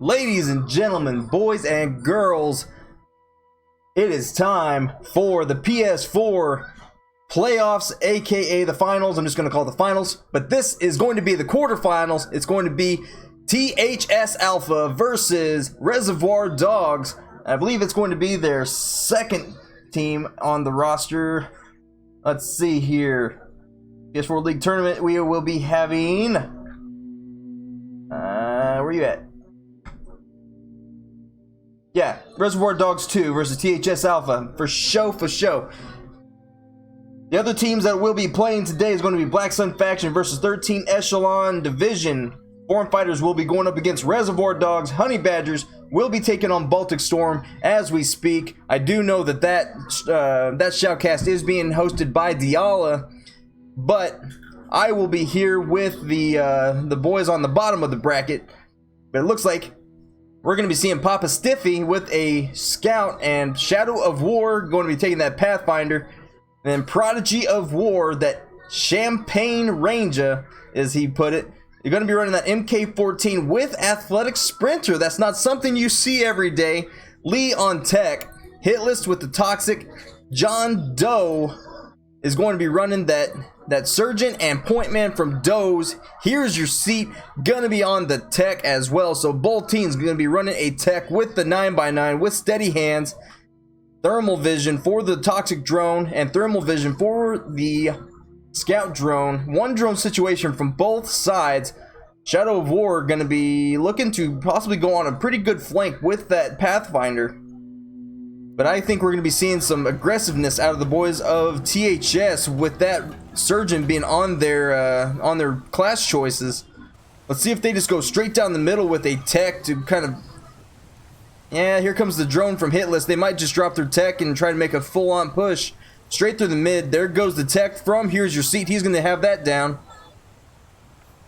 Ladies and gentlemen, boys and girls, it is time for the PS4 playoffs, aka the finals. I'm just going to call it the finals, but this is going to be the quarterfinals. It's going to be THS Alpha versus Reservoir Dogs. I believe it's going to be their second team on the roster. Let's see here. PS4 League Tournament, we will be having... where you at? Yeah, Reservoir Dogs 2 versus THS Alpha. For show. The other teams that will be playing today is going to be Black Sun Faction versus 13 Echelon Division. Foreign Fighters will be going up against Reservoir Dogs. Honey Badgers will be taking on Baltic Storm as we speak. I do know that shoutcast is being hosted by Diala, but I will be here with the boys on the bottom of the bracket. But it looks like we're going to be seeing Papa Stiffy with a Scout and Shadow of War going to be taking that Pathfinder. And then Prodigy of War, that Champagne Ranger, as he put it. You're going to be running that MK14 with Athletic Sprinter. That's not something you see every day. Lee on tech. Hit list with the Toxic. John Doe is going to be running that Surgeon and Point Man from Doe's. Here's your seat. Gonna be on the tech as well. So both teams gonna be running a tech with the 9x9 with steady hands. Thermal vision for the Toxic drone and thermal vision for the Scout drone. One drone situation from both sides. Shadow of War gonna be looking to possibly go on a pretty good flank with that Pathfinder. But I think we're going to be seeing some aggressiveness out of the boys of THS with that Surgeon being on their class choices. Let's see if they just go straight down the middle with a tech to kind of... Yeah, here comes the drone from Hitless. They might just drop their tech and try to make a full-on push straight through the mid. There goes the tech from Here's Your Seat. He's going to have that down.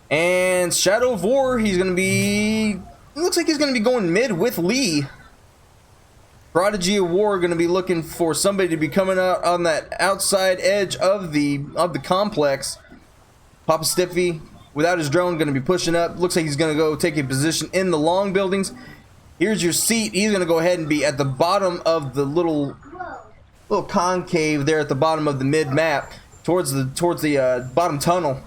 And Shadow of War, he's going to be... It looks like he's going to be going mid with Lee. Prodigy of War going to be looking for somebody to be coming out on that outside edge of the complex. Papa Stiffy, without his drone, going to be pushing up. Looks like he's going to go take a position in the long buildings. Here's Your Seat. He's going to go ahead and be at the bottom of the little concave there at the bottom of the mid map, towards the bottom tunnel.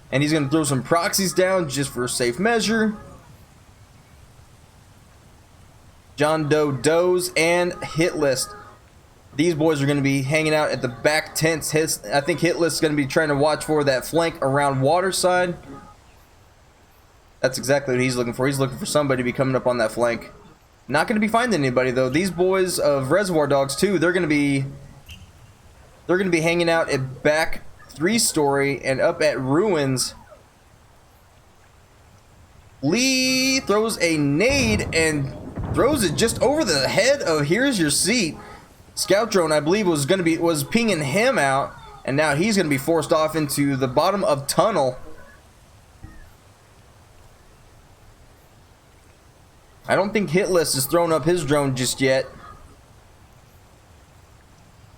And he's going to throw some proxies down just for safe measure. John Doe, Does, and Hit List. These boys are going to be hanging out at the back tents. I think Hit List is going to be trying to watch for that flank around Waterside. That's exactly what he's looking for. He's looking for somebody to be coming up on that flank. Not going to be finding anybody though. These boys of Reservoir Dogs too, they're going to be hanging out at back 3-story and up at Ruins. Lee throws a nade and throws it just over the head of Here's Your Seat. Scout drone, I believe, was pinging him out, and now he's going to be forced off into the bottom of tunnel. I don't think Hitless has thrown up his drone just yet.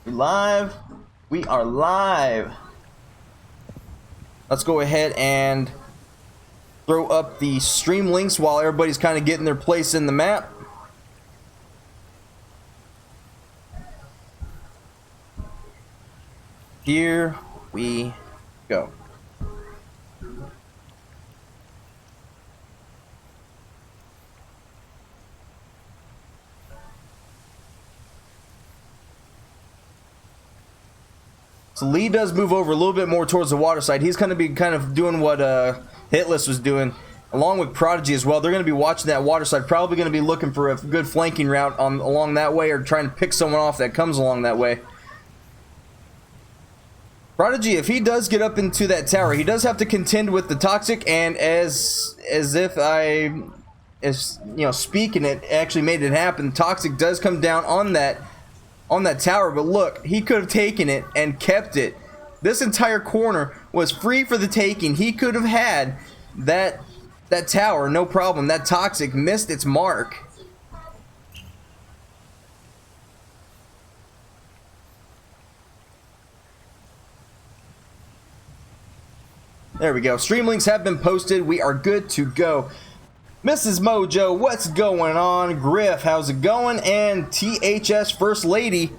We are live. Let's go ahead and throw up the stream links while everybody's kind of getting their place in the map. Here we go. So Lee does move over a little bit more towards the water side. He's going to be kind of doing what Hitless was doing, along with Prodigy as well. They're going to be watching that water side, probably going to be looking for a good flanking route along that way, or trying to pick someone off that comes along that way. Prodigy, if he does get up into that tower, he does have to contend with the Toxic, and as speaking it actually made it happen. Toxic does come down on that tower, but look, he could have taken it and kept it. This entire corner was free for the taking. He could have had that tower, no problem. That Toxic missed its mark. There we go. Stream links have been posted. We are good to go. Mrs. Mojo, what's going on? Griff, how's it going? And THS First Lady.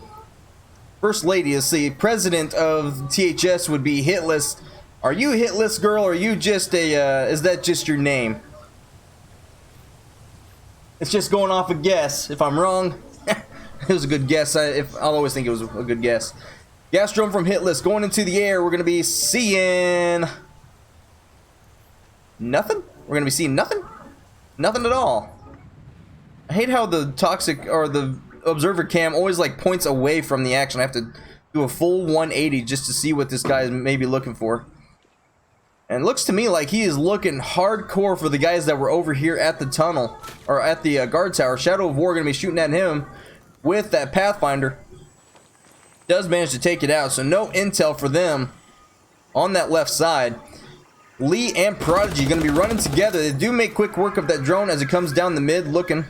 First Lady is the president of THS, would be Hitless. Are you Hitless, girl, or are you just a, is that just your name? It's just going off a guess. If I'm wrong, it was a good guess. I'll always think it was a good guess. Gas drone from Hitless going into the air. We're going to be seeing nothing. We're going to be seeing nothing. Nothing at all. I hate how the toxic or the observer cam always like points away from the action. I have to do a full 180 just to see what this guy is maybe looking for. And it looks to me like he is looking hardcore for the guys that were over here at the tunnel or at the guard tower. Shadow of War going to be shooting at him with that Pathfinder. Does manage to take it out, so no intel for them on that left side. Lee and Prodigy going to be running together. They do make quick work of that drone as it comes down the mid looking.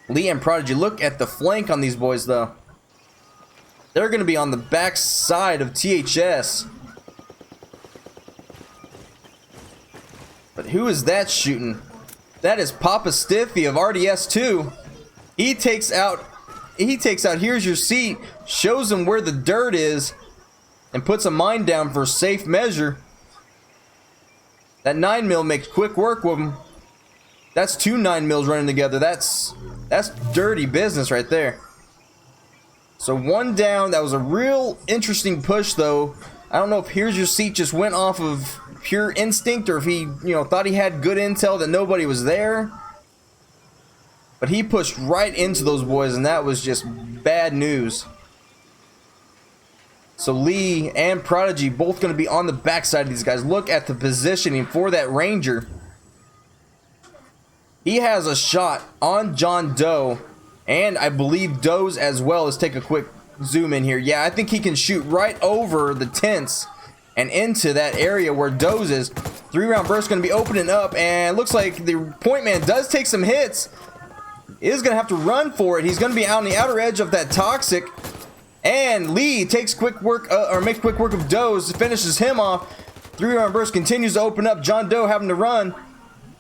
Lee and Prodigy, look at the flank on these boys though. They're going to be on the back side of THS. But who is that shooting? That is Papa Stiffy of RDS2. He takes out, here's your seat, shows him where the dirt is, and puts a mine down for safe measure. That 9mm makes quick work with him. That's 2 9mm running together. That's dirty business right there. So 1 down. That was a real interesting push though. I don't know if here's your seat just went off of pure instinct or if he, thought he had good intel that nobody was there. But he pushed right into those boys and that was just bad news. So Lee and Prodigy both going to be on the backside of these guys. Look at the positioning for that Ranger. He has a shot on John Doe, and I believe Doe's as well. Let's take a quick zoom in here. Yeah, I think he can shoot right over the tents and into that area where Doe's is. 3-round burst going to be opening up, and it looks like the point man does take some hits. Is going to have to run for it. He's going to be out on the outer edge of that toxic. And Lee takes quick work, or makes quick work of Doe's, finishes him off. 3-round burst continues to open up. John Doe having to run.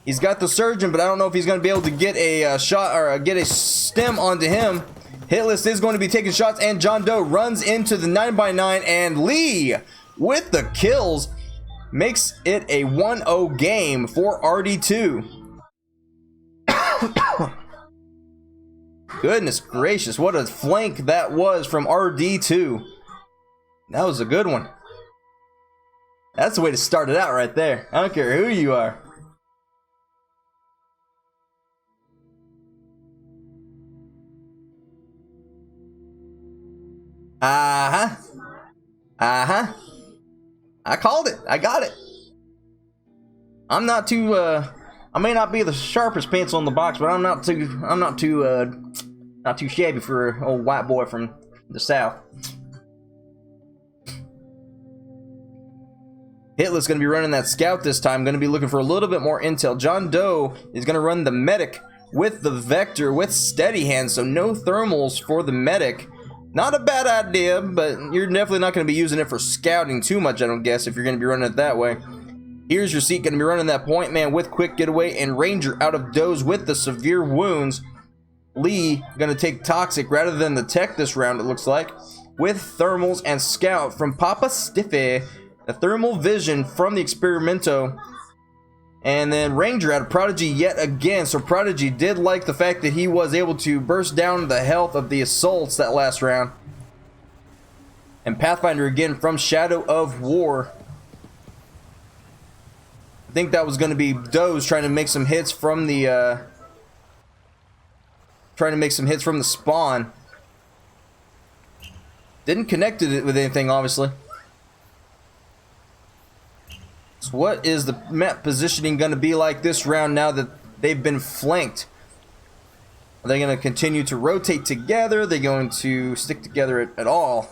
He's got the surgeon, but I don't know if he's going to be able to get a shot or get a stem onto him. Hitless is going to be taking shots, and John Doe runs into the 9x9, and Lee, with the kills, makes it a 1-0 game for RD2. Goodness gracious, what a flank that was from RD2. That was a good one. That's the way to start it out right there. I don't care who you are. I called it. I got it. I'm not too I may not be the sharpest pencil in the box, but I'm not too shabby for an old white boy from the south. Hitless going to be running that scout this time. Going to be looking for a little bit more intel. John Doe is going to run the medic with the Vector with steady hands, so no thermals for the medic. Not a bad idea, but you're definitely not going to be using it for scouting too much, I don't guess, if you're going to be running it that way. Here's your seat, going to be running that point man with quick getaway, and Ranger out of Doe's with the severe wounds. Lee going to take Toxic rather than the Tech this round, it looks like, with thermals and scout from Papa Stiffy. The thermal vision from the Experimento. And then Ranger out of Prodigy yet again. So Prodigy did like the fact that he was able to burst down the health of the assaults that last round. And Pathfinder again from Shadow of War. I think that was going to be Doe's trying to make some hits from the spawn. Didn't connect it with anything, obviously. So what is the map positioning going to be like this round now that they've been flanked? Are they going to continue to rotate together? Are they going to stick together at all?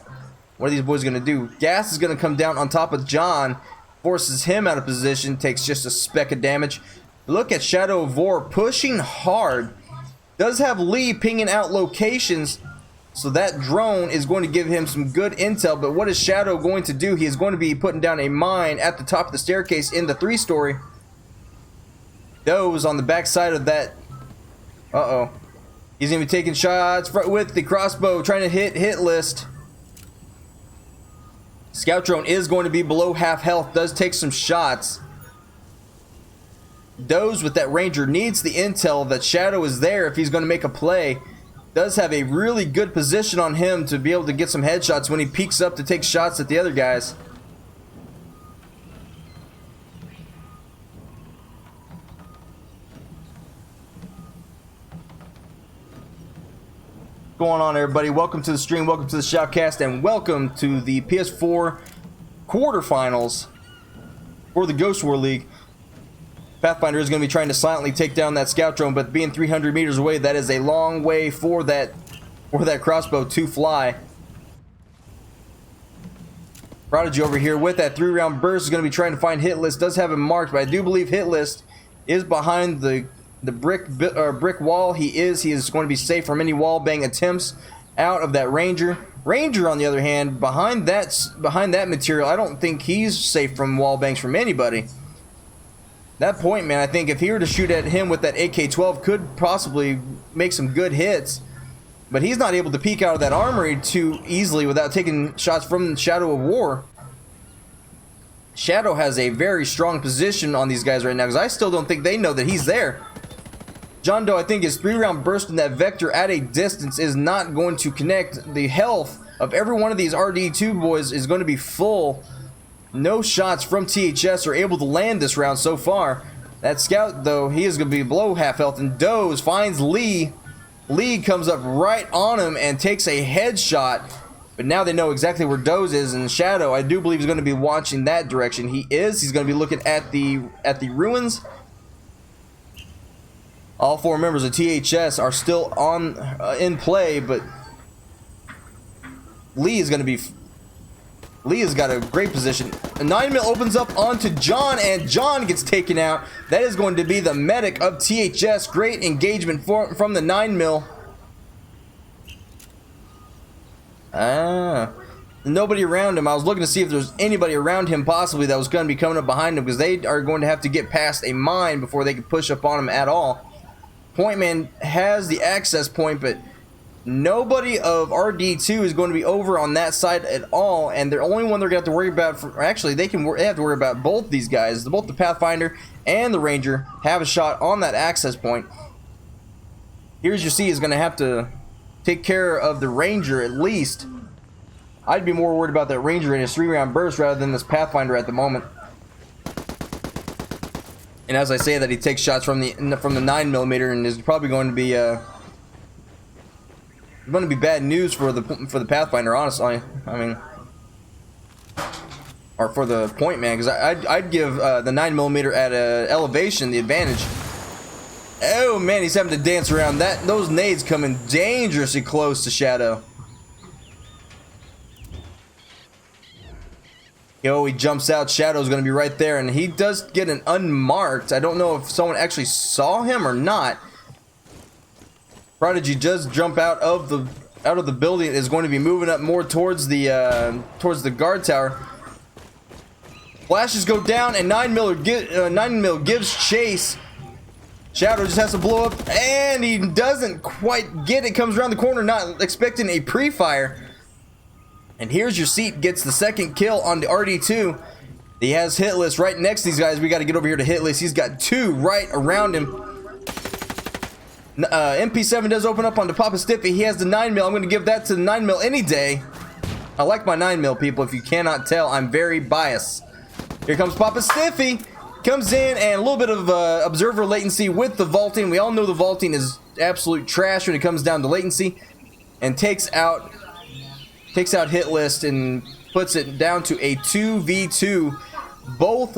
What are these boys going to do? Gas is going to come down on top of John, forces him out of position, takes just a speck of damage. Look at Shadow of War pushing hard. Does have Lee pinging out locations. So that drone is going to give him some good intel, but what is Shadow going to do? He is going to be putting down a mine at the top of the staircase in the 3-story. Those on the back side of that. Uh-oh. He's going to be taking shots with the crossbow, trying to hit list. Scout drone is going to be below half health, does take some shots. Doze with that Ranger needs the intel that Shadow is there if he's going to make a play. Does have a really good position on him to be able to get some headshots when he peeks up to take shots at the other guys. What's going on, everybody? Welcome to the stream, welcome to the Shoutcast, and welcome to the PS4 quarterfinals for the Ghost War League. Pathfinder is going to be trying to silently take down that scout drone, but being 300 meters away, that is a long way for that crossbow to fly. Prodigy over here with that 3-round burst is going to be trying to find hit list. Does have him marked, but I do believe hit list is behind the brick wall. He is going to be safe from any wall bang attempts out of that Ranger. Ranger, on the other hand, behind that material, I don't think he's safe from wall bangs from anybody. That point man, I think if he were to shoot at him with that AK-12, could possibly make some good hits, but he's not able to peek out of that armory too easily without taking shots from Shadow of War. Shadow has a very strong position on these guys right now, because I still don't think they know that he's there. John Doe, I think his 3-round burst in that Vector at a distance is not going to connect. The health of every one of these RD2 boys is going to be full. No shots from THS are able to land this round so far. That scout, though, he is going to be below half health, and Doze finds Lee. Lee comes up right on him and takes a headshot, but now they know exactly where Doze is, and Shadow, I do believe, is going to be watching that direction. He's going to be looking at the ruins. All 4 members of THS are still in play, but Lee has got a great position. A 9mm opens up onto John, and John gets taken out. That is going to be the medic of THS. Great engagement from the 9mm. Nobody around him. I was looking to see if there's anybody around him possibly that was going to be coming up behind him, because they are going to have to get past a mine before they can push up on him at all. Point man has the access point, but nobody of RD2 is going to be over on that side at all, and the only one they're going to have to worry about, actually they have to worry about both these guys. Both the Pathfinder and the Ranger have a shot on that access point. Here's your C is going to have to take care of the Ranger at least. I'd be more worried about that Ranger in his 3-round burst rather than this Pathfinder at the moment. And as I say that, he takes shots from the 9mm, and is probably going to be bad news for the Pathfinder, honestly. I mean, or for the point man, because I'd give the 9mm at elevation the advantage. Oh man, he's having to dance around that. Those nades coming dangerously close to Shadow. Yo, he jumps out. Shadow's going to be right there, and he does get an unmarked. I don't know if someone actually saw him or not. Prodigy does jump out of the building. Is going to be moving up more towards the guard tower. Flashes go down, and 9mm gives chase. Shadow just has to blow up, and he doesn't quite get it. Comes around the corner, not expecting a pre-fire. And here's your seat, gets the second kill on the RD2. He has hit list right next to these guys. We got to get over here to hit list. He's got 2 right around him. MP7 does open up onto Papa Stiffy. He has the 9mm. I'm going to give that to the 9mm any day. I like my 9mm, people. If you cannot tell, I'm very biased. Here comes Papa Stiffy. Comes in, and a little bit of observer latency with the vaulting. We all know the vaulting is absolute trash when it comes down to latency. And takes out hit list and puts it down to a 2v2. Both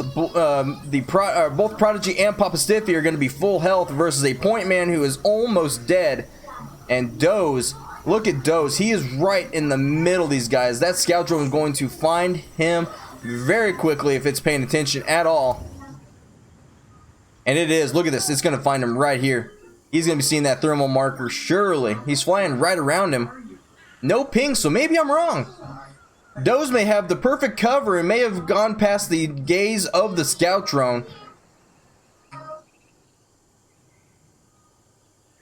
Prodigy and Papa Stiffy are going to be full health versus a point man who is almost dead. And Doze, look at Doze. He is right in the middle of these guys. That scout drone is going to find him very quickly if it's paying attention at all. And it is. Look at this. It's going to find him right here. He's going to be seeing that thermal marker surely. He's flying right around him. No ping, so maybe I'm wrong. Does may have the perfect cover and may have gone past the gaze of the scout drone.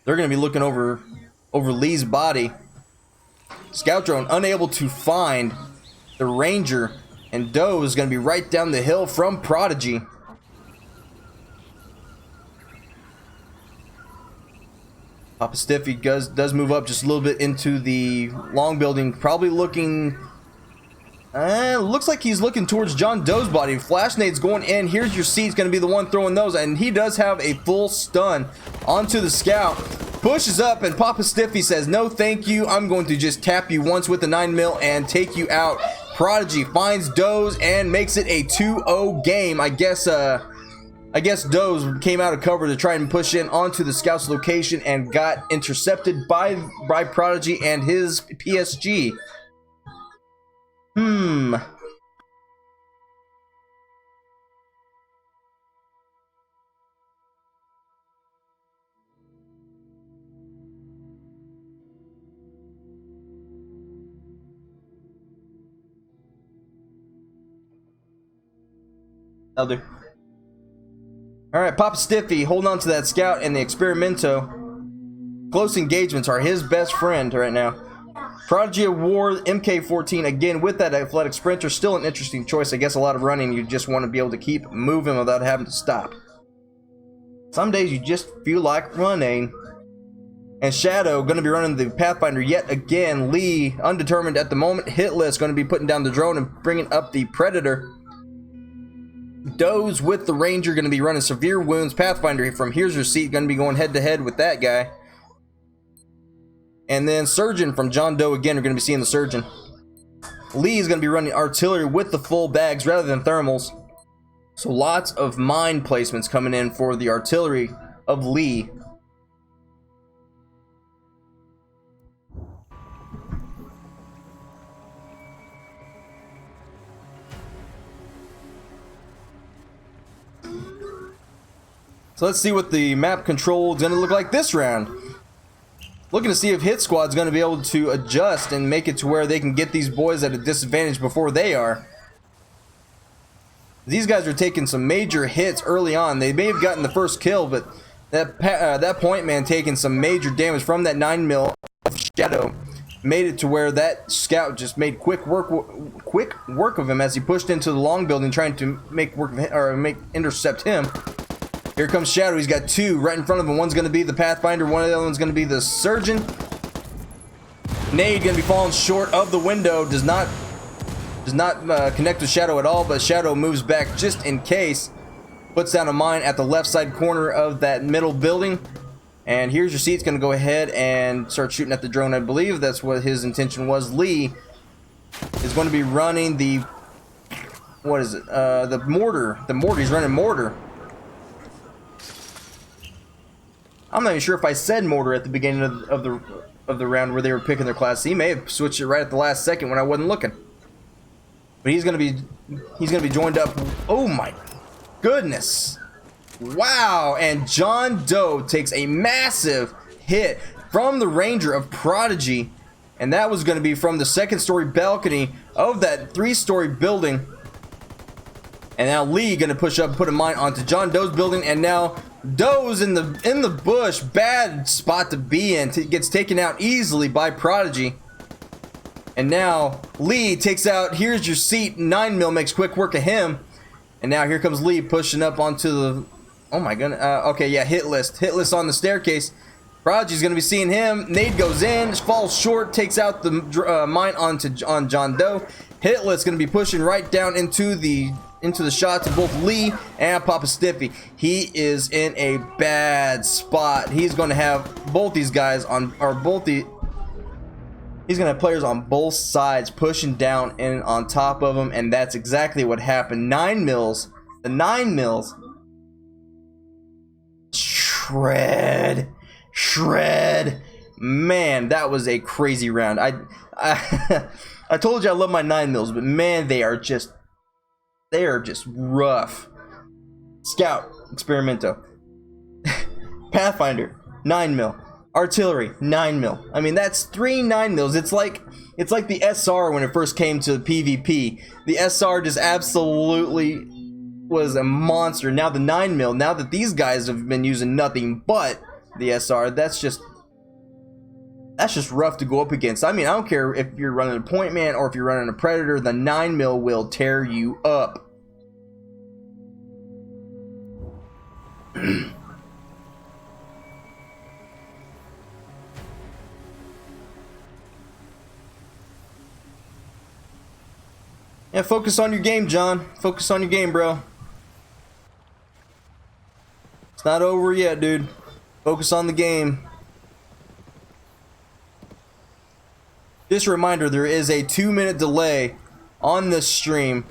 They're going to be looking over Lee's body. Scout drone unable to find the Ranger, and Doe is going to be right down the hill from Prodigy. Papa Stiffy does move up just a little bit into the long building, probably looking. Looks like he's looking towards John Doe's body. Flash nade's going in. Here's your seat's going to be the one throwing those, and he does have a full stun onto the scout. Pushes up, and Papa Stiffy says, "No, thank you. I'm going to just tap you once with the 9mm and take you out." Prodigy finds Doze and makes it a 2-0 game. I guess Doze came out of cover to try and push in onto the scout's location and got intercepted by Prodigy and his PSG. I'll do. Alright, Papa Stiffy holding on to that scout and the Experimento. Close engagements are his best friend right now. Prodigy Award, MK14, again with that athletic sprinter, still an interesting choice. I guess a lot of running, you just want to be able to keep moving without having to stop. Some days you just feel like running. And Shadow going to be running the Pathfinder yet again. Lee, undetermined at the moment. Hitless going to be putting down the drone and bringing up the Predator. Doze with the Ranger going to be running Severe Wounds. Pathfinder from Here's Your Seat going to be going head to head with that guy. And then Surgeon from John Doe again are going to be seeing the Surgeon. Lee is going to be running Artillery with the full bags rather than thermals. So lots of mine placements coming in for the Artillery of Lee. So let's see what the map control is going to look like this round. Looking to see if Hit Squad's going to be able to adjust and make it to where they can get these boys at a disadvantage before they are. These guys are taking some major hits early on. They may have gotten the first kill, but that point man taking some major damage from that 9mm Shadow made it to where that scout just made quick work of him as he pushed into the long building trying to make work of him, or intercept him. Here comes Shadow. He's got two right in front of him. One's going to be the Pathfinder. One of the other one's going to be the Surgeon. Nade going to be falling short of the window. Does not connect with Shadow at all, but Shadow moves back just in case. Puts down a mine at the left side corner of that middle building. And Here's Your Seat's going to go ahead and start shooting at the drone. I believe that's what his intention was. Lee is going to be running the... what is it? The mortar. The mortar. He's running mortar. I'm not even sure if I said mortar at the beginning of the round where they were picking their class. He may have switched it right at the last second when I wasn't looking. But he's gonna be joined up. Oh my goodness! Wow! And John Doe takes a massive hit from the Ranger of Prodigy, and that was gonna be from the second-story balcony of that three-story building. And now Lee gonna push up and put a mine onto John Doe's building, and now Doe's in the bush. Bad spot to be in. Gets taken out easily by Prodigy. And now Lee takes out Here's Your Seat. 9mm makes quick work of him. And now here comes Lee pushing up onto the... oh my goodness. Okay, yeah, Hitless on the staircase. Prodigy's going to be seeing him. Nade goes in, falls short, takes out the mine on John Doe. Hitless going to be pushing right down into the shots of both Lee and Papa Stiffy. He is in a bad spot. He's going to have both these guys on, he's going to have players on both sides pushing down and on top of him, and that's exactly what happened. 9mm, the 9mm, shred. Man, that was a crazy round. I told you I love my 9mm, but man, they are just rough. Scout, Experimento. Pathfinder, 9mm. Artillery, 9mm. I mean, that's 3 9mm. It's like the SR when it first came to PvP. The SR just absolutely was a monster. Now the 9mm, now that these guys have been using nothing but the SR, that's just rough to go up against. I mean, I don't care if you're running a point man or if you're running a predator, the 9mm will tear you up. Yeah, focus on your game, John. Focus on your game, bro. It's not over yet, dude. Focus on the game. Just a reminder, there is a 2-minute delay on this stream.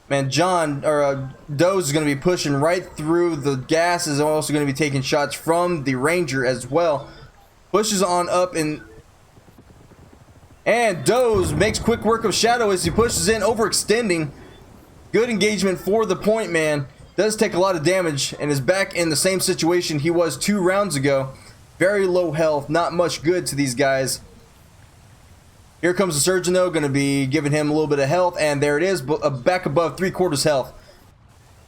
Man, Doze is going to be pushing right through. The gas is also going to be taking shots from the Ranger as well. Pushes on up and Doze makes quick work of Shadow as he pushes in, overextending. Good engagement for the point man. Does take a lot of damage and is back in the same situation he was 2 rounds ago. Very low health, not much good to these guys. Here comes the Surgeon though, going to be giving him a little bit of health, and there it is, back above 3/4 health.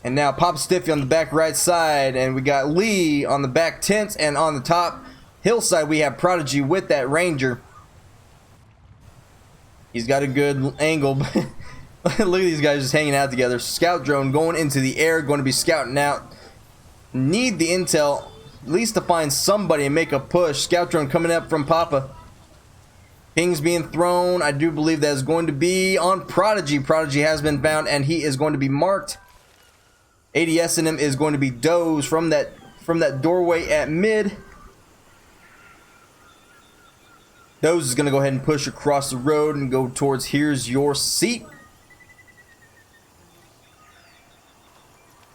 And now Pop Stiffy on the back right side, and we got Lee on the back tents, and on the top hillside we have Prodigy with that Ranger. He's got a good angle. Look at these guys just hanging out together. Scout drone going into the air, going to be scouting out. Need the intel, at least to find somebody and make a push. Scout drone coming up from Papa. Pings being thrown. I do believe that is going to be on Prodigy. Prodigy has been found and he is going to be marked. ADS in him is going to be Doze from that doorway at mid. Doze is going to go ahead and push across the road and go towards Here's Your Seat.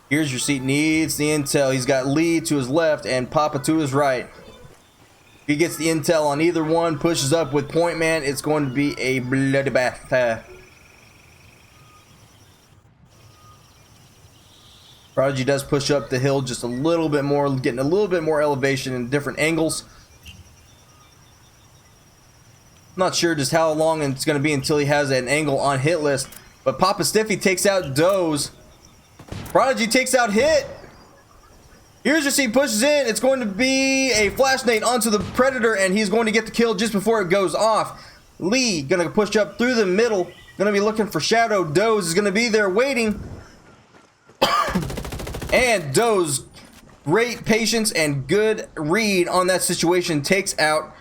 Here's Your Seat needs the intel. He's got Lee to his left and Papa to his right. If he gets the intel on either one, pushes up with Point Man, it's going to be a bloodbath. Prodigy does push up the hill just a little bit more, getting a little bit more elevation in different angles. Not sure just how long it's going to be until he has an angle on hit list. But Papa Stiffy takes out Doze. Prodigy takes out Hit. Here's Your Seat, pushes in. It's going to be a flash nade onto the Predator, and he's going to get the kill just before it goes off. Lee going to push up through the middle. Going to be looking for Shadow. Doze is going to be there waiting. And Doze, great patience and good read on that situation, takes out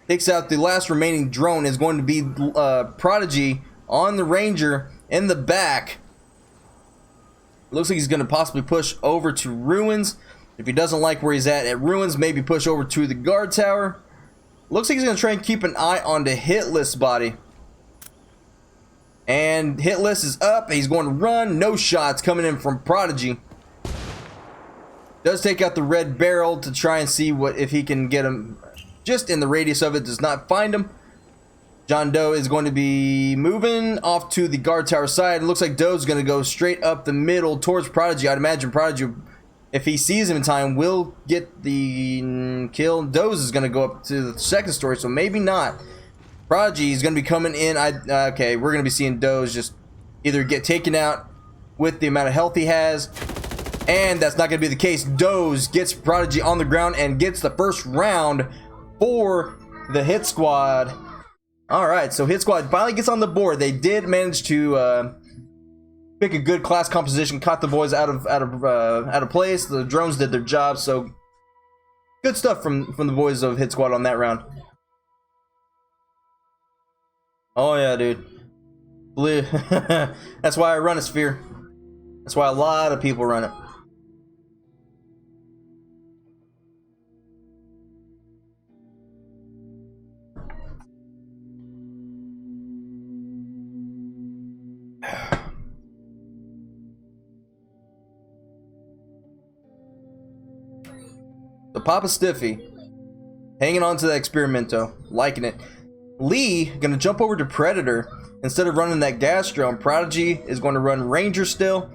the last remaining drone. Is going to be Prodigy on the Ranger in the back. Looks like he's going to possibly push over to Ruins. If he doesn't like where he's at Ruins, maybe push over to the guard tower. Looks like he's going to try and keep an eye on the hit list body. And hit list is up. He's going to run. No shots coming in from Prodigy. Does take out the red barrel to try and see if he can get him just in the radius of it. Does not find him. John Doe is going to be moving off to the guard tower side. It looks like Doe's going to go straight up the middle towards Prodigy. I'd imagine Prodigy, if he sees him in time, will get the kill. Doe's is going to go up to the second story, so maybe not. Prodigy is going to be coming in. Okay, we're going to be seeing Doe's just either get taken out with the amount of health he has, and that's not going to be the case. Doe's gets Prodigy on the ground and gets the first round for the hit squad. Alright, so hit squad finally gets on the board. They did manage to pick a good class composition, caught the boys out of place. The drones did their job, so good stuff from the boys of hit squad on that round. Oh yeah, dude. That's why I run a Sphere. That's why a lot of people run it. So Papa Stiffy hanging on to that Experimento, liking it. Lee gonna jump over to Predator instead of running that gas drone. Prodigy is going to run Ranger still.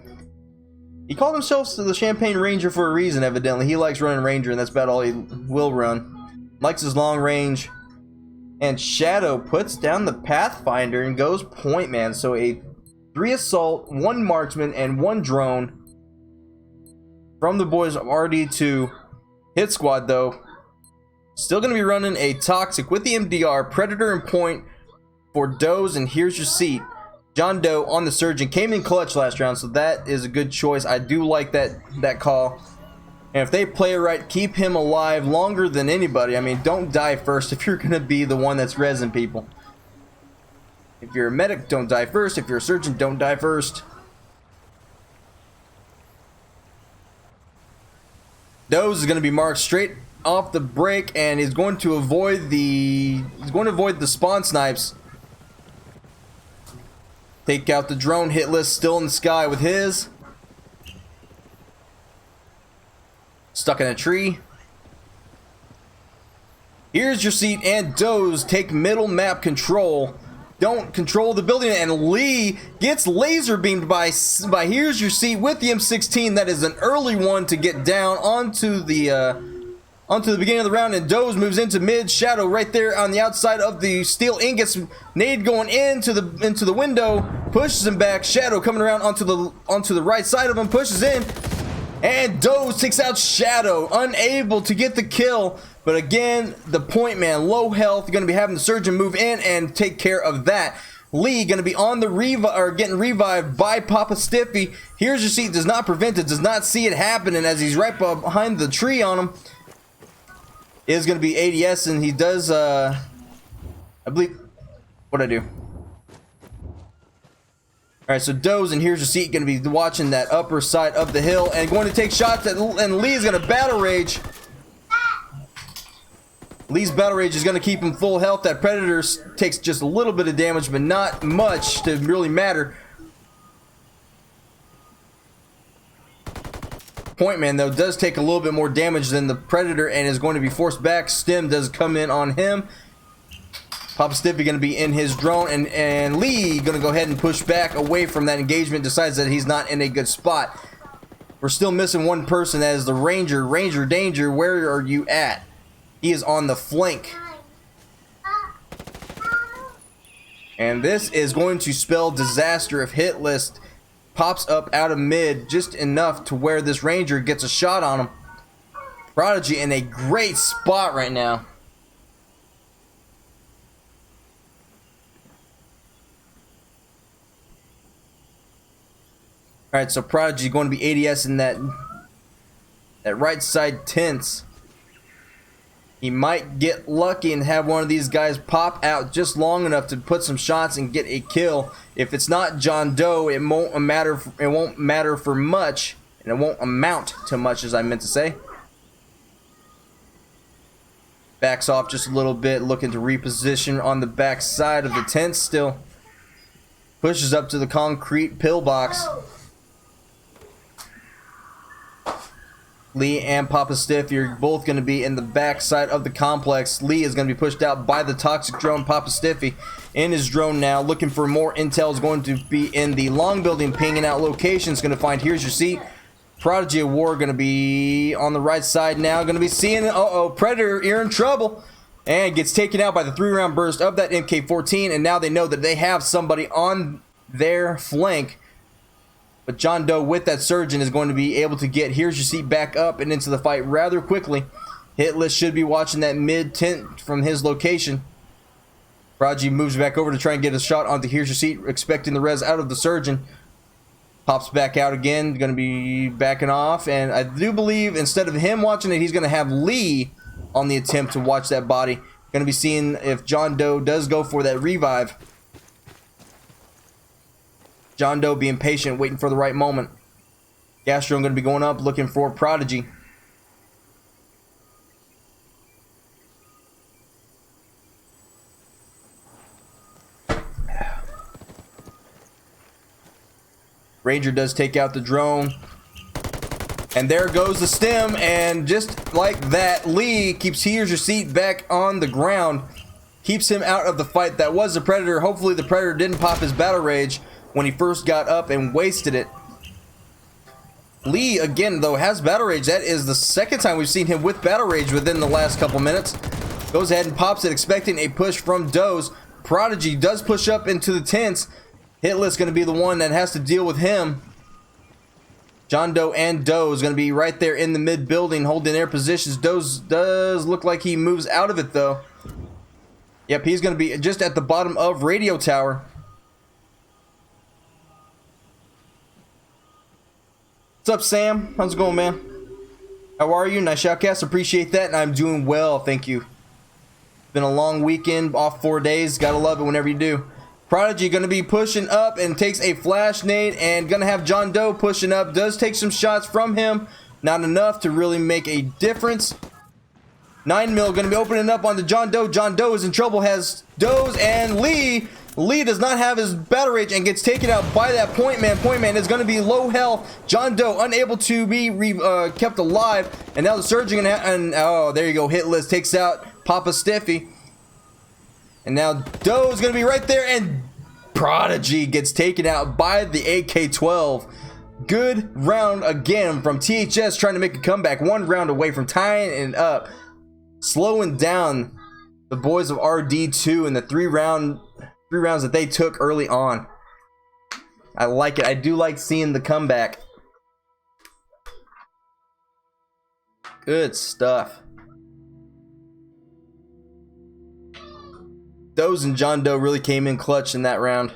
He called himself the Champagne Ranger for a reason, evidently. He likes running Ranger, and that's about all he will run. Likes his long range. And Shadow puts down the Pathfinder and goes point man. So a 3 assault, 1 marksman, and 1 drone from the boys of RD2. Hit squad, though, still going to be running a Toxic with the MDR, Predator and point for Doze, and here's your seat. John Doe on the Surgeon came in clutch last round, so that is a good choice. I do like that call. And if they play it right, keep him alive longer than anybody. I mean, don't die first if you're going to be the one that's rezzing people. If you're a medic, don't die first. If you're a surgeon, don't die first. Doze is going to be marked straight off the break, and is going to avoid the spawn snipes. Take out the drone. Hit list still in the sky with his. Stuck in a tree. Here's your seat, and Doze take middle map control. Don't control the building, and Lee gets laser beamed by here's your seat with the M16. That is an early one to get down onto the beginning of the round, and Doze moves into mid. Shadow right there on the outside of the steel ingots. Nade going into the window, pushes him back. Shadow coming around onto the right side of him, pushes in, and Doze takes out Shadow, unable to get the kill. But again, the point man, low health, going to be having the Surgeon move in and take care of that. Lee going to be on the getting revived by Papa Stiffy. Here's your seat, does not prevent it, does not see it happening as he's right behind the tree on him. Is going to be ADS, and he does, I believe, what'd I do? Alright, so Doze, and here's your seat, going to be watching that upper side of the hill and going to take shots at, and Lee is going to battle rage. Lee's battle rage is going to keep him full health. That Predator takes just a little bit of damage, but not much to really matter. Point man, though, does take a little bit more damage than the Predator and is going to be forced back. Stim does come in on him. Papa Stiffy going to be in his drone, and Lee going to go ahead and push back away from that engagement. Decides that he's not in a good spot. We're still missing one person. That is the Ranger. Ranger Danger, where are you at? He is on the flank. And this is going to spell disaster if hit list pops up out of mid just enough to where this Ranger gets a shot on him. Prodigy in a great spot right now. Alright, so Prodigy going to be ADS in that right side tents. He might get lucky and have one of these guys pop out just long enough to put some shots and get a kill. If it's not John Doe, it won't matter for much, and it won't amount to much, as I meant to say. Backs off just a little bit, looking to reposition on the back side of the tent still. Pushes up to the concrete pillbox. Lee and Papa Stiff, you're both going to be in the back side of the complex. Lee is going to be pushed out by the toxic drone. Papa Stiffy in his drone now, looking for more intel. Is going to be in the long building, pinging out locations. Going to find, here's your seat. Prodigy of War going to be on the right side now. Going to be seeing, Predator, you're in trouble. And gets taken out by the 3-round burst of that MK14. And now they know that they have somebody on their flank. But John Doe with that Surgeon is going to be able to get here's your seat back up and into the fight rather quickly. Hitless should be watching that mid tent from his location. Prodigy moves back over to try and get a shot onto here's your seat, expecting the res out of the Surgeon. Pops back out again, going to be backing off. And I do believe instead of him watching it, he's going to have Lee on the attempt to watch that body. Going to be seeing if John Doe does go for that revive. John Doe being patient, waiting for the right moment. Gastron going to be going up, looking for Prodigy. Ranger does take out the drone. And there goes the stem, and just like that, Lee keeps here's your seat back on the ground. Keeps him out of the fight. That was the Predator. Hopefully the Predator didn't pop his battle rage when he first got up and wasted it. Lee, again, though, has Battle Rage. That is the second time we've seen him with Battle Rage within the last couple minutes. Goes ahead and pops it, expecting a push from Doze. Prodigy does push up into the tents. Hitless going to be the one that has to deal with him. John Doe and Doze going to be right there in the mid building, holding their positions. Doze does look like he moves out of it, though. Yep, he's going to be just at the bottom of Radio Tower. What's up, Sam? How's it going, man? How are you? Nice shoutcast. Appreciate that, and I'm doing well, thank you. Been a long weekend, off 4 days. Gotta love it whenever you do. Prodigy gonna be pushing up and takes a flash nade, and gonna have John Doe pushing up. Does take some shots from him. Not enough to really make a difference. 9mm gonna be opening up on the John Doe. John Doe is in trouble, has Doze and Lee. Lee does not have his Battle Rage and gets taken out by that Point Man. Point Man is going to be low health. John Doe unable to be kept alive. And now the Surgeon and oh, there you go. Hitless takes out Papa Stiffy. And now Doe is going to be right there, and Prodigy gets taken out by the AK-12. Good round again from THS, trying to make a comeback. 1 round away from tying it up, slowing down the boys of RD2 in the 3 rounds that they took early on. I like it. I do like seeing the comeback. Good stuff. Doze and John Doe really came in clutch in that round.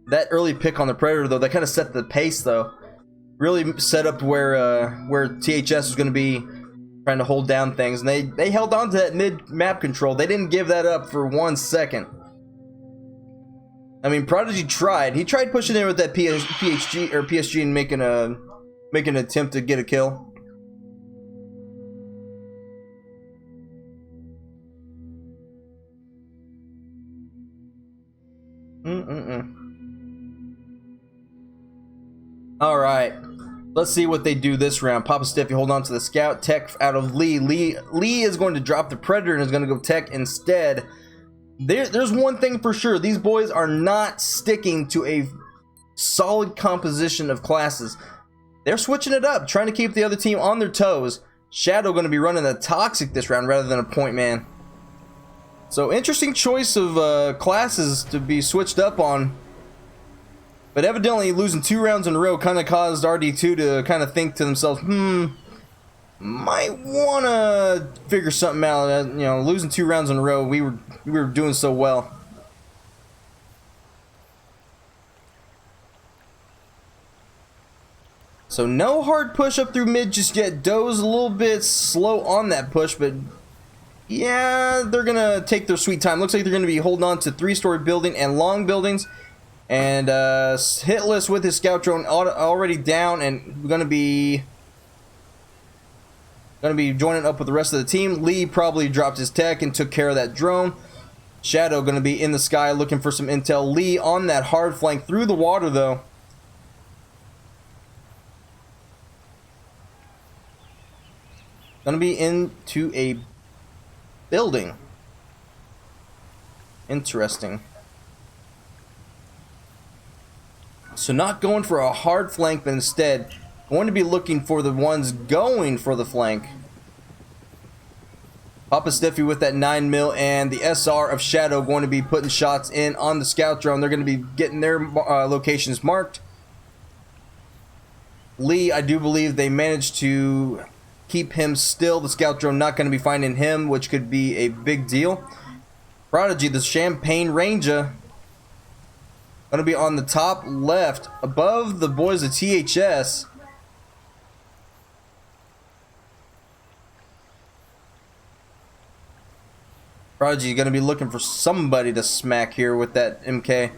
That early pick on the Predator, though, that kind of set the pace, though. Really set up where THS was going to be trying to hold down things, and they held on to that mid-map control. They didn't give that up for 1 second. I mean, Prodigy tried. He tried pushing in with that PSG and making an attempt to get a kill. All right. Let's see what they do this round. Papa Stiffy hold on to the scout. Tech out of Lee. Lee is going to drop the Predator and is going to go tech instead. There's one thing for sure. These boys are not sticking to a solid composition of classes. They're switching it up, trying to keep the other team on their toes. Shadow going to be running a Toxic this round rather than a Point Man. So interesting choice of classes to be switched up on. But evidently losing 2 rounds in a row kind of caused RD2 to kind of think to themselves, might want to figure something out. You know, losing 2 rounds in a row, we were doing so well. So no hard push up through mid just yet. Doe's a little bit slow on that push, but yeah, they're going to take their sweet time. Looks like they're going to be holding on to 3-story building and long buildings. And Hitless with his scout drone already down, and gonna be joining up with the rest of the team. Lee probably dropped his tech and took care of that drone. Shadow gonna be in the sky looking for some intel. Lee on that hard flank through the water, though. Gonna be into a building. Interesting. So not going for a hard flank, but instead going to be looking for the ones going for the flank. Papa Stiffy with that 9mm and the SR of Shadow going to be putting shots in on the scout drone. They're going to be getting their locations marked. Lee, I do believe they managed to keep him still. The scout drone not going to be finding him, which could be a big deal. Prodigy, the Champagne Ranger, going to be on the top left above the boys of THS. Prodigy going to be looking for somebody to smack here with that MK.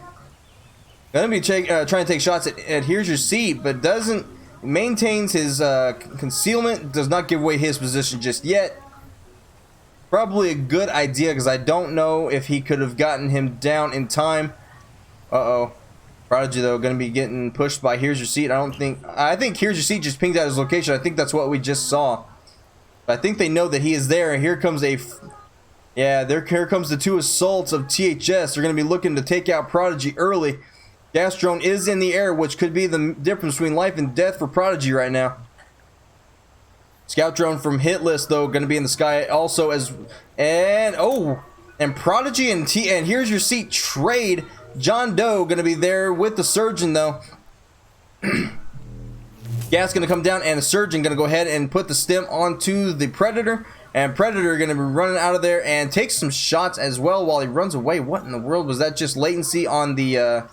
Going to be trying to take shots at Here's Your Seat, but maintains his concealment, does not give away his position just yet. Probably a good idea, because I don't know if he could have gotten him down in time. Uh-oh. Prodigy, though, going to be getting pushed by Here's Your Seat. I think Here's Your Seat just pinged out his location. I think that's what we just saw. But I think they know that he is there. And here comes here comes the 2 assaults of THS. They're going to be looking to take out Prodigy early. Gas drone is in the air, which could be the difference between life and death for Prodigy right now. Scout drone from hit list though, going to be in the sky also and Prodigy and here's your seat trade. John Doe going to be there with the surgeon though. Gas going to come down and the surgeon going to go ahead and put the stim onto the Predator, and Predator going to be running out of there and take some shots as well while he runs away. What in the world was that? Just latency on the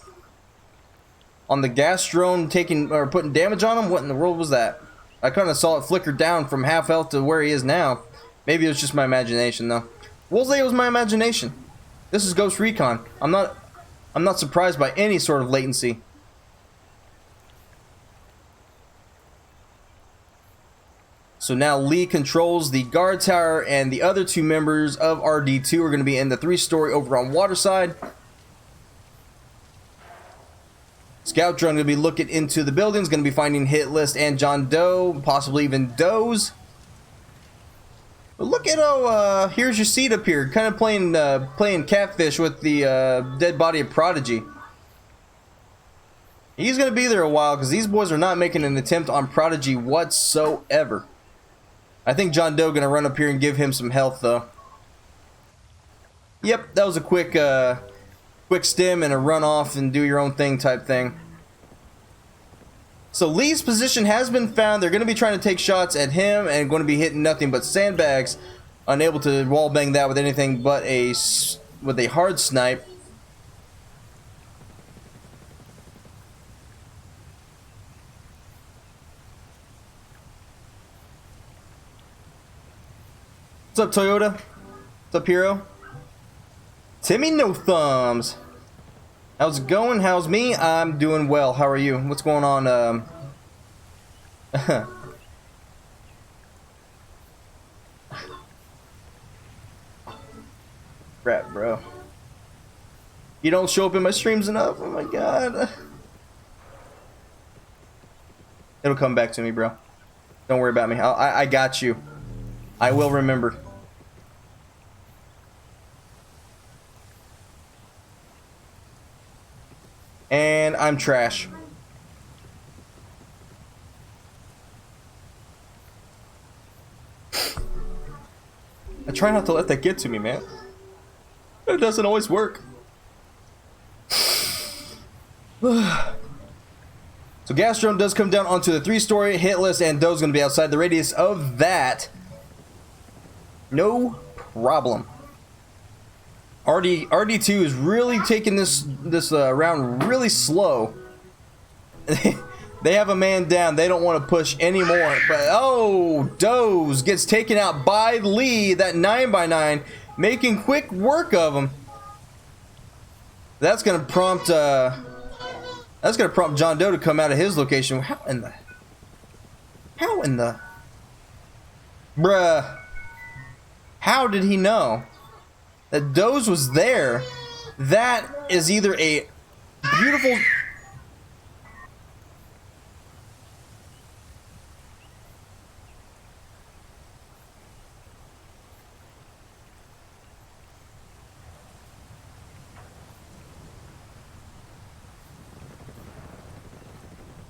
gas drone taking or putting damage on him? What in the world was that? I kind of saw it flicker down from half health to where he is now. Maybe it was just my imagination though. We'll say it was my imagination. This is Ghost Recon. I'm not surprised by any sort of latency. So now Lee controls the guard tower, and the other two members of RD2 are going to be in the 3-story over on Waterside. Scout drone going to be looking into the buildings, going to be finding Hit List and John Doe, possibly even Doe's. But look at how here's your seat up here, kind of playing catfish with the dead body of Prodigy. He's going to be there a while because these boys are not making an attempt on Prodigy whatsoever. I think John Doe going to run up here and give him some health though. Yep, that was a quick stim and a run off and do your own thing type thing. So Lee's position has been found. They're going to be trying to take shots at him and going to be hitting nothing but sandbags, unable to wall bang that with anything but a hard snipe. What's up, Toyota? What's up, Hero? Timmy No Thumbs. How's it going? How's me? I'm doing well. How are you? What's going on? Crap, bro. You don't show up in my streams enough. Oh my god. It'll come back to me, bro. Don't worry about me. I got you. I will remember. And I'm trash. I try not to let that get to me, man. It doesn't always work. So gas drone does come down onto the 3-story hit list, and Doe's going to be outside the radius of that. No problem. RD2 is really taking this round really slow. They have a man down. They don't want to push anymore. But oh, Doze gets taken out by Lee, that 9x9, making quick work of him. That's gonna prompt John Doe to come out of his location. How in the bruh? How did he know that Doze was there? That is either a beautiful...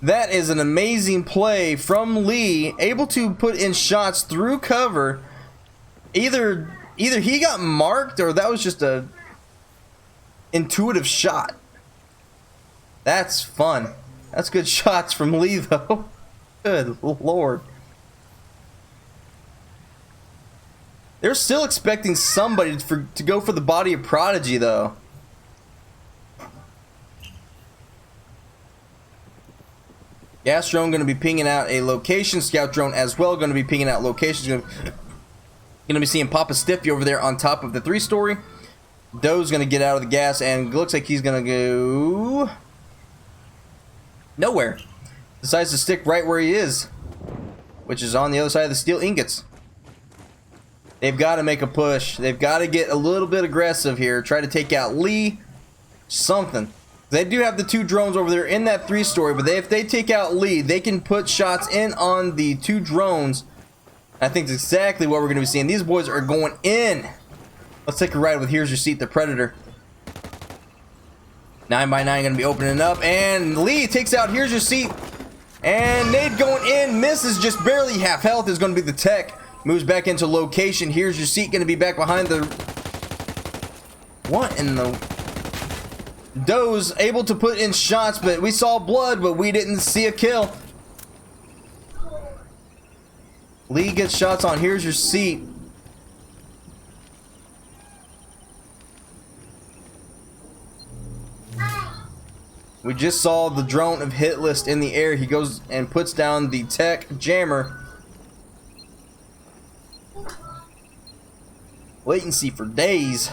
That is an amazing play from Lee, able to put in shots through cover. Either he got marked or that was just a intuitive shot. That's fun. That's good shots from Lee though. Good lord. They're still expecting somebody to go for the body of Prodigy though. Gas drone going to be pinging out a location. Scout drone as well going to be pinging out locations. Going to be seeing Papa Stiffy over there on top of the 3-story. Doe's going to get out of the gas and looks like he's going to go nowhere. Decides to stick right where he is, which is on the other side of the steel ingots. They've got to make a push. They've got to get a little bit aggressive here. Try to take out Lee. Something. They do have the 2 drones over there in that 3-story, but if they take out Lee, they can put shots in on the 2 drones. I think that's exactly what we're going to be seeing. These boys are going in. Let's take a ride with Here's Your Seat, the Predator. 9x9 gonna be opening up, and Lee takes out Here's Your Seat. And nade going in, misses, just barely. Half health is gonna be the tech. Moves back into location. Here's Your Seat gonna be back behind the... What in the... Doze able to put in shots, but we saw blood, but we didn't see a kill. Lee gets shots on Here's Your Seat. We just saw the drone of Hitlist in the air. He goes and puts down the tech jammer. Latency for days.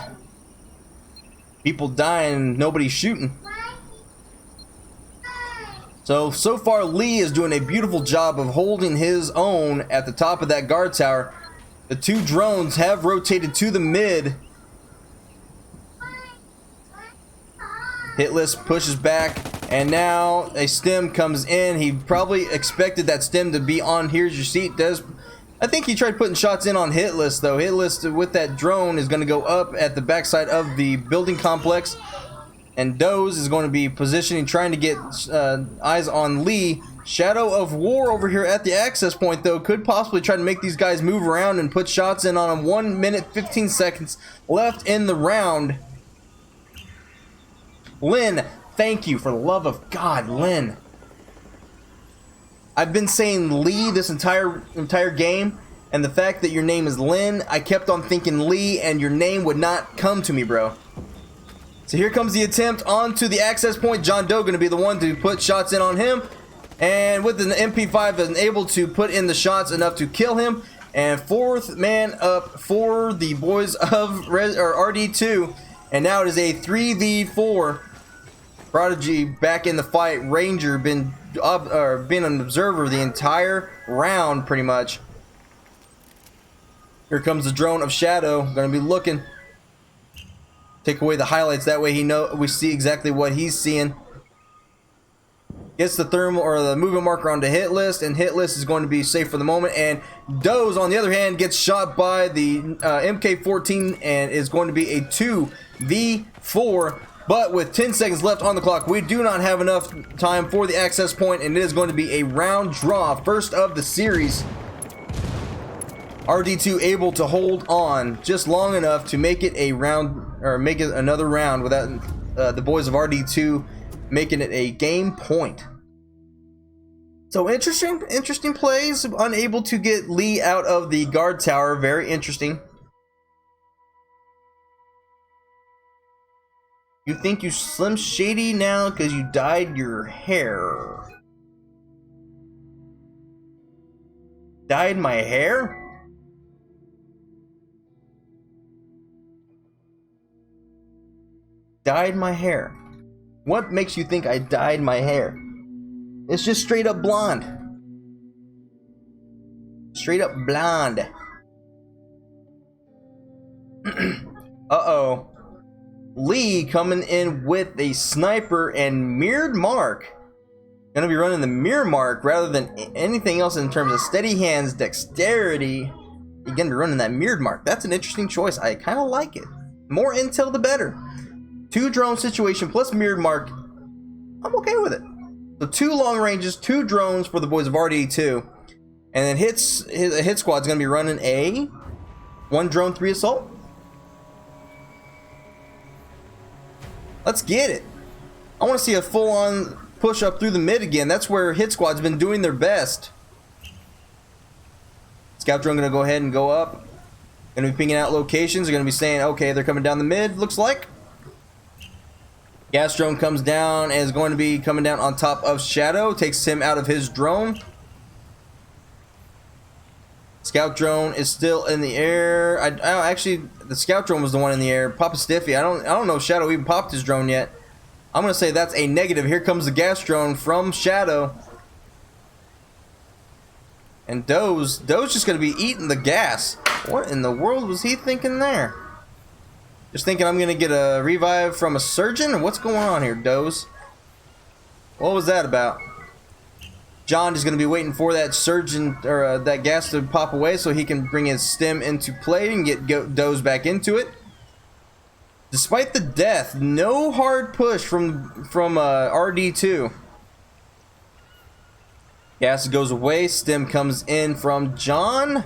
People dying, nobody's shooting. So far Lee is doing a beautiful job of holding his own at the top of that guard tower. The two drones have rotated to the mid. Hitlist pushes back, and now a stim comes in. He probably expected that stim to be on Here's Your Seat. I think he tried putting shots in on Hitlist, though. Hitlist with that drone is going to go up at the backside of the building complex, and Doze is going to be positioning, trying to get eyes on Lee. Shadow of War over here at the access point, though, could possibly try to make these guys move around and put shots in on him. 1 minute 15 seconds left in the round. Lynn, thank you, for the love of God, Lynn. I've been saying Lee this entire game, and the fact that your name is Lynn, I kept on thinking Lee, and your name would not come to me, bro. So here comes the attempt onto the access point. John Doe going to be the one to put shots in on him, and with an MP5 is able to put in the shots enough to kill him. And fourth man up for the boys of RD2, and now it is a 3v4. Prodigy back in the fight. Ranger been an observer the entire round, pretty much. Here comes the drone of Shadow. Gonna be looking. Take away the highlights. That way we see exactly what he's seeing. Gets the thermal or the movement marker onto Hitlist, and Hitlist is going to be safe for the moment. And Doze, on the other hand, gets shot by the MK14 and is going to be a 2v4. But with 10 seconds left on the clock, we do not have enough time for the access point, and it is going to be a round draw, first of the series. RD2 able to hold on just long enough to make it a round, or make it another round without the boys of RD2 making it a game point. So interesting plays. Unable to get Lee out of the guard tower. Very interesting. You think you Slim Shady now because you dyed your hair? Dyed my hair? Dyed my hair. What makes you think I dyed my hair? It's just straight up blonde. Straight up blonde. Uh-oh. Lee coming in with a sniper and mirrored mark. Gonna be running the mirror mark rather than anything else in terms of steady hands, dexterity. You're gonna be running that mirrored mark. That's an interesting choice. I kind of like it. More intel, the better. 2 drone situation plus mirrored mark. I'm okay with it. So 2 long ranges, 2 drones for the boys of RD2, and then a hit squad's gonna be running a 1 drone 3 assault. Let's get it. I want to see a full-on push up through the mid again. That's where hit squad's been doing their best. Scout drone gonna go ahead and go up. Gonna be pinging out locations. They're gonna be saying, okay, they're coming down the mid, looks like. Gas drone comes down and is going to be coming down on top of Shadow. Takes him out of his drone. Scout drone is still in the air. Actually, the scout drone was the one in the air. Papa Stiffy. I don't know if Shadow even popped his drone yet. I'm gonna say that's a negative. Here comes the gas drone from Shadow. And Doze just gonna be eating the gas. What in the world was he thinking there? Just thinking I'm gonna get a revive from a surgeon? What's going on here, Doze? What was that about? John is going to be waiting for that surgeon or that gas to pop away so he can bring his stim into play and get Doze back into it. Despite the death, no hard push from RD2. Gas goes away. Stim comes in from John.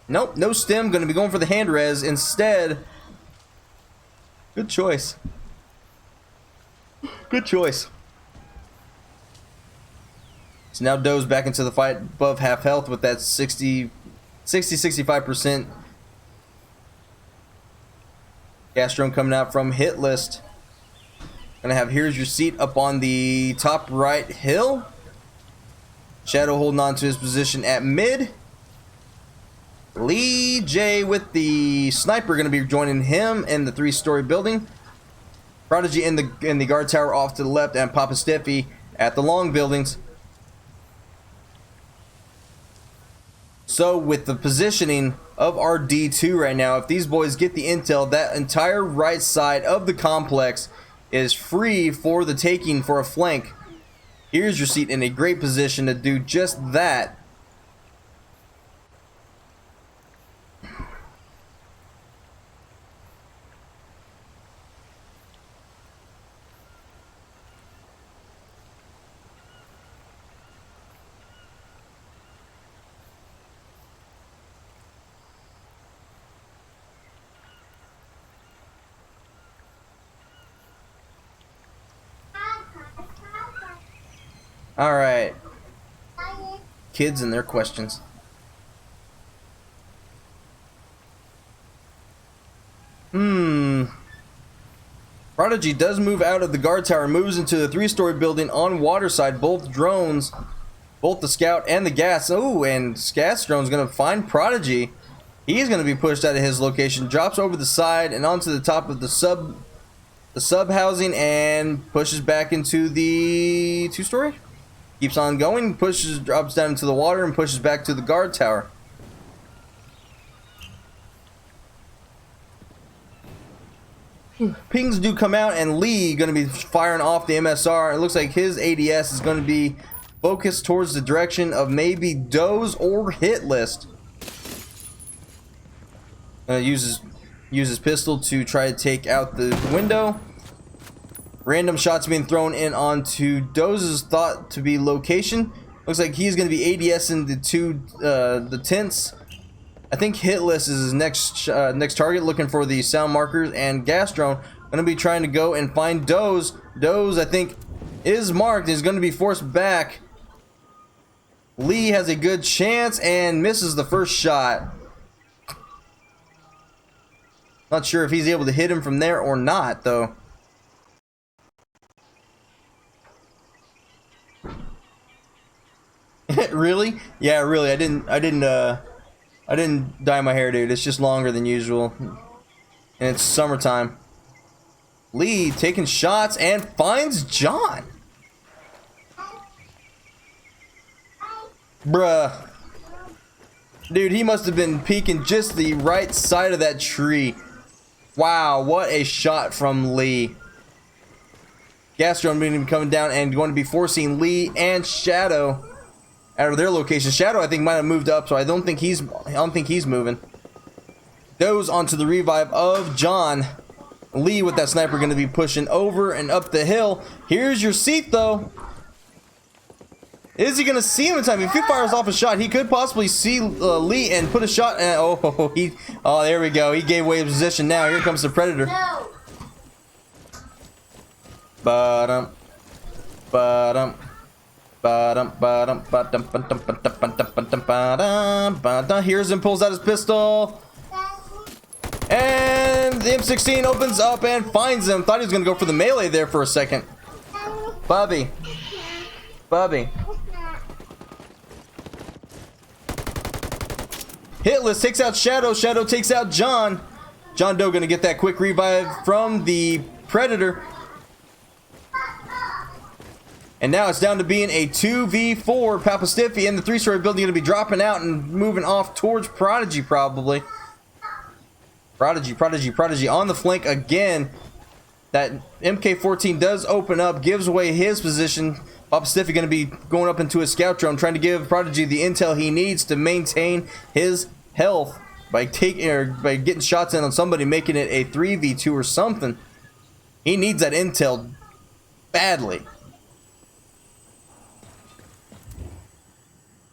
Nope, no stim. Going to be going for the hand res instead. Good choice. Good choice. So now Doe's back into the fight above half health with that 65%. Gastron coming out from hit list. Gonna have Here's Your Seat up on the top right hill. Shadow holding on to his position at mid. Lee J with the sniper gonna be joining him in the 3-story building. Prodigy in the guard tower off to the left, and Papa Stiffy at the long buildings. So with the positioning of RD2 right now, if these boys get the intel, that entire right side of the complex is free for the taking for a flank. Here's Your Seat in a great position to do just that. All right. Kids and their questions. Prodigy does move out of the guard tower, moves into the 3-story building on water side. Both drones, both the scout and the gas. Oh, and gas drone's gonna find Prodigy. He's gonna be pushed out of his location, drops over the side and onto the top of the sub housing, and pushes back into the 2-story. Keeps on going, pushes, drops down into the water, and pushes back to the guard tower. Pings do come out, and Lee going to be firing off the MSR. It looks like his ADS is going to be focused towards the direction of maybe Doze or Hit List. Uses pistol to try to take out the window. Random shots being thrown in onto Doze's thought to be location. Looks like he's going to be ADSing the tents. I think Hitless is his next target, looking for the sound markers, and Gas Drone going to be trying to go and find Doze. Doze, I think, is marked, is going to be forced back. Lee has a good chance and misses the first shot. Not sure if he's able to hit him from there or not, though. Really? Yeah, really. I didn't dye my hair, dude. It's just longer than usual. And it's summertime. Lee taking shots and finds John. Bruh. Dude, he must have been peeking just the right side of that tree. Wow, what a shot from Lee. Gas drone being coming down and going to be forcing Lee and Shadow out of their location. Shadow, I think, might have moved up, so I don't think he's moving. Goes onto the revive of John. Lee with that sniper going to be pushing over and up the hill. Here's Your Seat, though. Is he going to see him in time? If he fires off a shot, he could possibly see Lee and put a shot. And, oh, there we go. He gave away his position. Now here comes the Predator. No. Ba-dum, ba-dum. Here's him, pulls out his pistol, and the M16 opens up and finds him. Thought he was gonna go for the melee there for a second. Bubby. Hitless takes out Shadow. Shadow takes out John. John Doe gonna get that quick revive from the Predator. And now it's down to being a 2v4. Papa Stiffy in the 3-story building going to be dropping out and moving off towards Prodigy, probably. Prodigy on the flank again. That MK14 does open up, gives away his position. Papa Stiffy going to be going up into a scout drone, trying to give Prodigy the intel he needs to maintain his health. by getting shots in on somebody, making it a 3v2 or something. He needs that intel badly.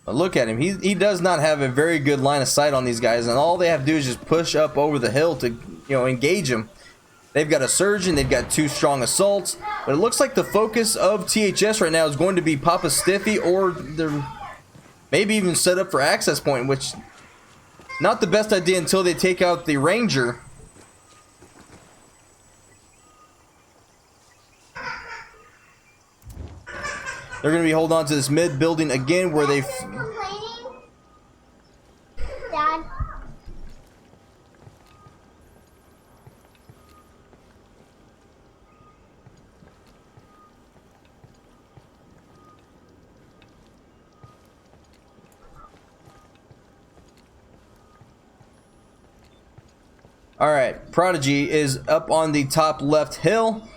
But look at him. He does not have a very good line of sight on these guys, and all they have to do is just push up over the hill to, you know, engage them. They've got a surgeon, they've got 2 strong assaults, but it looks like the focus of THS right now is going to be Papa Stiffy, or they're maybe even set up for access point, which not the best idea until they take out the Ranger. They're going to be holding on to this mid building again, where they... Dad. All right, Prodigy is up on the top left hill.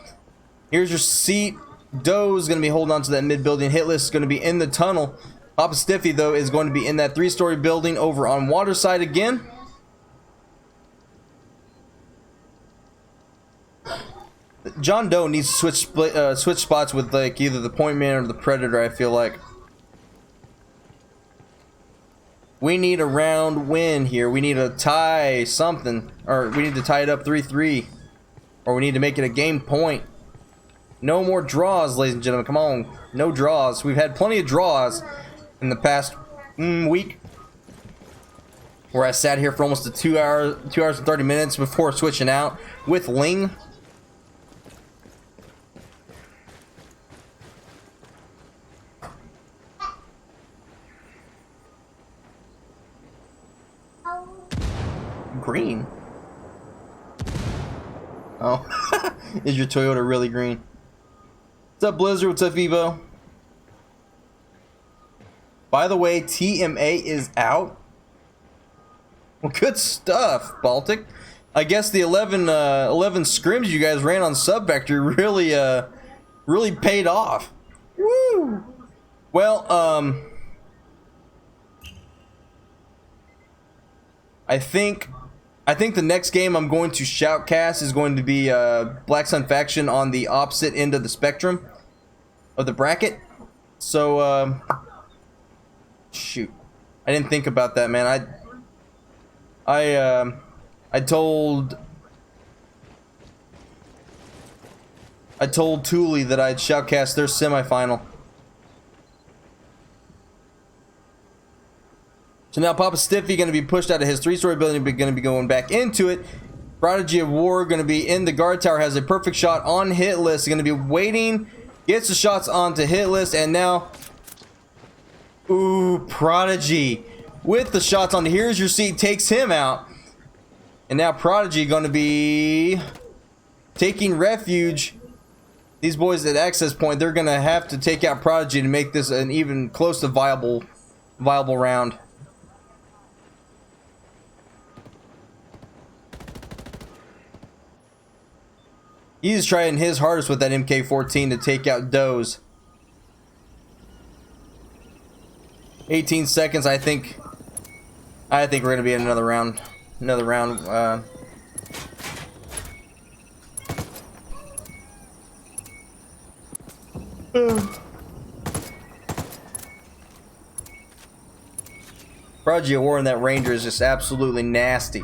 Here's your seat. Doe's going to be holding on to that mid building. Hitless is going to be in the tunnel. Papa Stiffy, though, is going to be in that 3-story building over on Waterside again. John Doe needs to switch spots with like either the point man or the Predator, I feel like. We need a round win here. We need to tie something, or we need to tie it up 3-3, or we need to make it a game point. No more draws, ladies and gentlemen. Come on, no draws. We've had plenty of draws in the past week, where I sat here for almost 2 hours and 30 minutes before switching out with Ling. Green. Oh, is your Toyota really green? What's up, Blizzard? What's up, Evo? By the way, TMA is out. Well, good stuff, Baltic. I guess the 11 scrims you guys ran on Subvector really paid off. Woo! Well, I think the next game I'm going to shoutcast is going to be Black Sun Faction on the opposite end of the spectrum of the bracket. So, shoot, I didn't think about that, man. I told Thule that I'd shoutcast their semifinal. So now Papa Stiffy going to be pushed out of his 3-story building, but going to be going back into it. Prodigy of War going to be in the guard tower, has a perfect shot on hit list. Going to be waiting, gets the shots onto hit list, and now, ooh, Prodigy with the shots on. Here's your seat, takes him out, and now Prodigy going to be taking refuge. These boys at access point, they're going to have to take out Prodigy to make this an even close to viable round. He's trying his hardest with that MK14 to take out Doe's. 18 seconds. I think we're gonna be in another round. Prodigy of War and that Ranger is just absolutely nasty.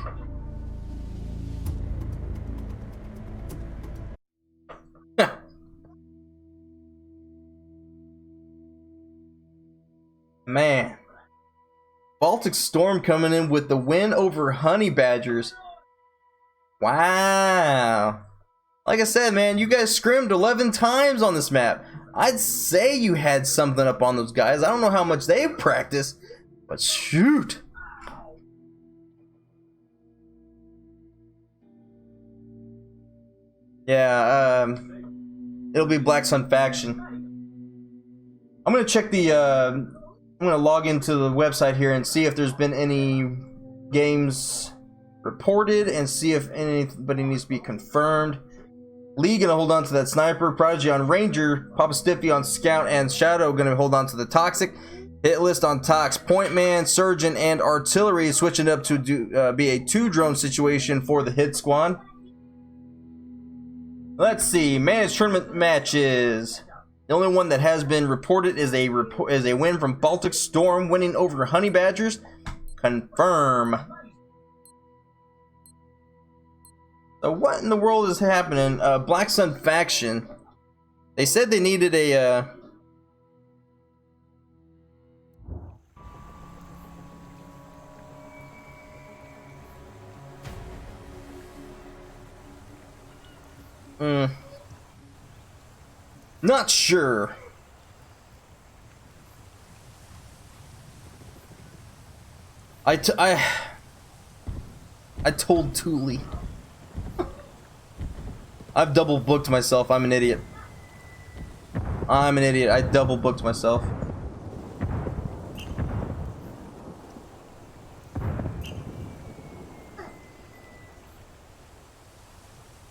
Man, Baltic Storm coming in with the win over Honey Badgers. Wow. Like I said, man, you guys scrimmed 11 times on this map. I'd say you had something up on those guys. I don't know how much they've practiced, but shoot. Yeah, it'll be Black Sun Faction. I'm gonna check the I'm gonna log into the website here and see if there's been any games reported and see if anybody needs to be confirmed. Lee gonna hold on to that sniper. Prodigy on Ranger. Papa Stiffy on Scout, and Shadow gonna hold on to the Toxic. Hit list on Tox, point man, surgeon, and artillery, switching up to be a 2-drone situation for the hit squad. Let's see, managed tournament matches. The only one that has been reported is a win from Baltic Storm, winning over Honey Badgers. Confirm. So what in the world is happening? Black Sun faction. They said they needed a not sure. I told Thule. I've double booked myself. I'm an idiot. I'm an idiot. I double booked myself.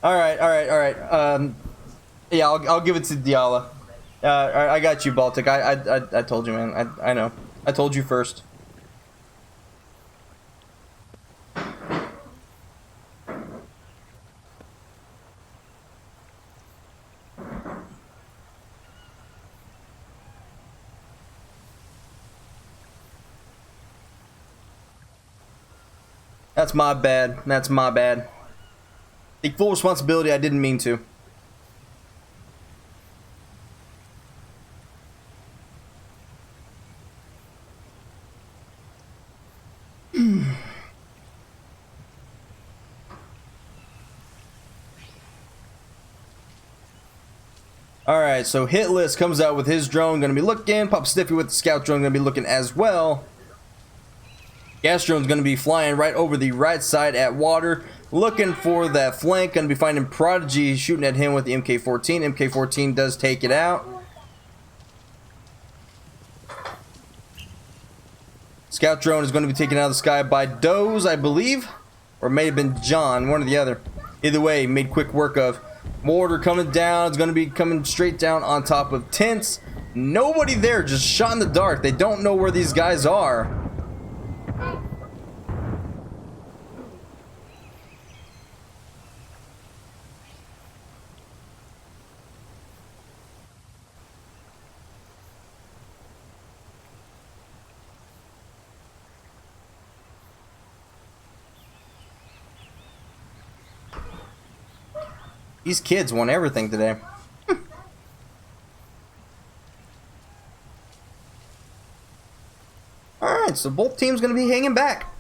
All right. Yeah, I'll give it to Diala. I got you, Baltic. I told you, man. I know. I told you first. That's my bad. That's my bad. Take full responsibility. I didn't mean to. Alright, so Hitless comes out with his drone, gonna be looking. Pop Stiffy with the scout drone, gonna be looking as well. Gas drone's gonna be flying right over the right side at water, looking for that flank. Gonna be finding Prodigy shooting at him with the MK14. MK14 does take it out. Scout drone is gonna be taken out of the sky by Doze, I believe, or it may have been John, one or the other. Either way, made quick work of. Mortar coming down. It's going to be coming straight down on top of tents. Nobody there, just shot in the dark. They don't know where these guys are. These kids want everything today. Alright, so both teams going to be hanging back.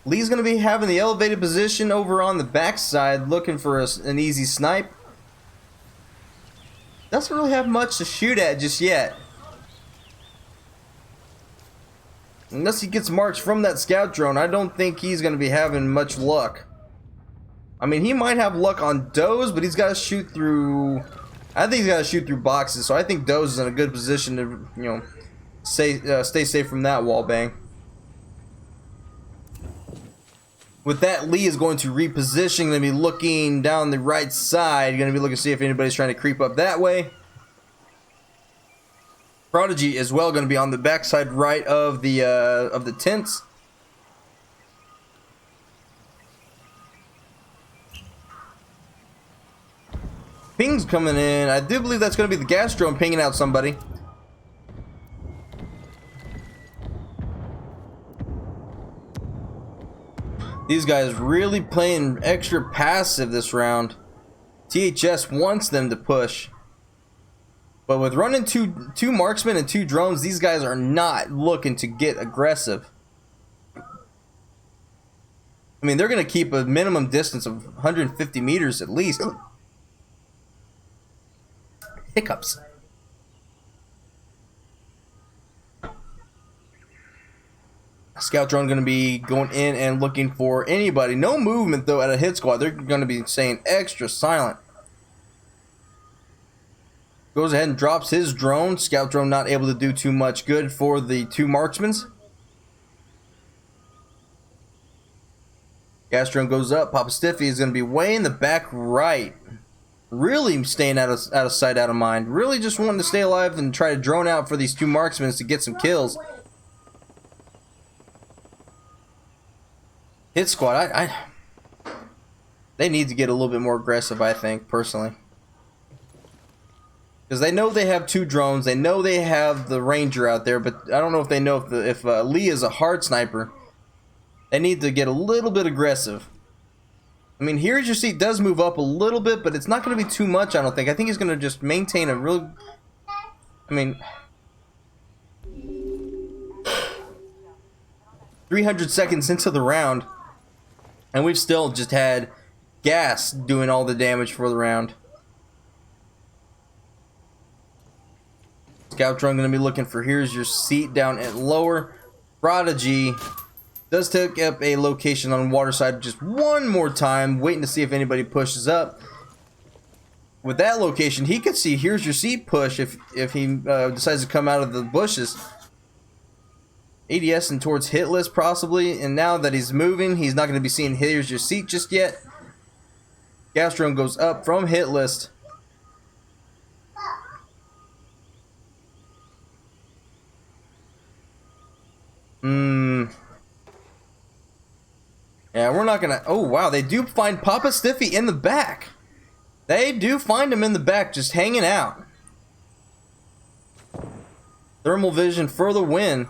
Lee's going to be having the elevated position over on the backside, looking for an easy snipe. Doesn't really have much to shoot at just yet. Unless he gets marked from that scout drone, I don't think he's going to be having much luck. I mean, he might have luck on Doze, but he's got to shoot through... I think he's got to shoot through boxes, so I think Doze is in a good position to, you know, stay safe from that wall bang. With that, Lee is going to reposition, going to be looking down the right side, going to be looking to see if anybody's trying to creep up that way. Prodigy as well, going to be on the backside right of the tents. Ping's coming in. I do believe that's going to be the gas drone pinging out somebody. These guys really playing extra passive this round. THS wants them to push. But with running two marksmen and 2 drones, these guys are not looking to get aggressive. I mean, they're going to keep a minimum distance of 150 meters at least. Hiccups. Scout drone going to be going in and looking for anybody. No movement though at a hit squad. They're going to be staying extra silent. Goes ahead and drops his drone. Scout drone not able to do too much good for the 2 marksmen. Gas drone goes up. Papa Stiffy is going to be way in the back right. Really staying out of sight, out of mind. Really just wanting to stay alive and try to drone out for these two marksmen to get some kills. Hit squad, they need to get a little bit more aggressive, I think, personally. Because they know they have two drones, they know they have the Ranger out there, but I don't know if they know if Lee is a hard sniper. They need to get a little bit aggressive. I mean, Here's Your Seat does move up a little bit, but it's not going to be too much, I don't think. I think he's going to just maintain a real... I mean... 300 seconds into the round, and we've still just had gas doing all the damage for the round. Scout drone going to be looking for Here's Your Seat down at lower. Prodigy does take up a location on Waterside just one more time, waiting to see if anybody pushes up. With that location, he could see Here's Your Seat push if he decides to come out of the bushes. ADS and towards hit list possibly, and now that he's moving, he's not going to be seeing Here's Your Seat just yet. Gas drone goes up from hit list. Yeah, we're not gonna... Oh, wow, they do find Papa Stiffy in the back. They do find him in the back, just hanging out. Thermal vision for the win.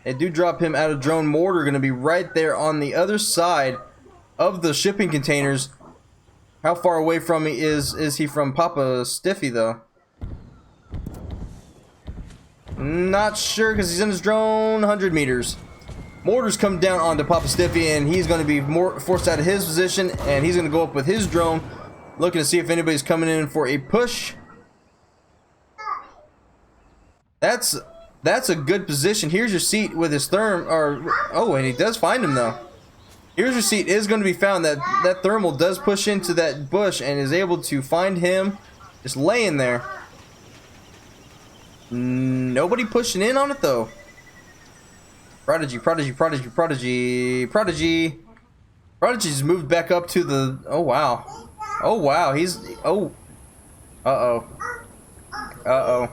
They do drop him out of drone mortar, gonna be right there on the other side of the shipping containers. How far away from me is he from Papa Stiffy, though? Not sure, because he's in his drone, 100 meters. Mortars come down onto Papa Stiffy, and he's going to be more forced out of his position, and he's going to go up with his drone, looking to see if anybody's coming in for a push. That's a good position. Here's Your Seat with his therm, oh, and he does find him though. Here's Your Seat is going to be found. That thermal does push into that bush and is able to find him just laying there. Nobody pushing in on it though. Prodigy. Prodigy's moved back up to the... Oh, wow. Oh, wow. He's... Oh. Uh-oh. Uh-oh.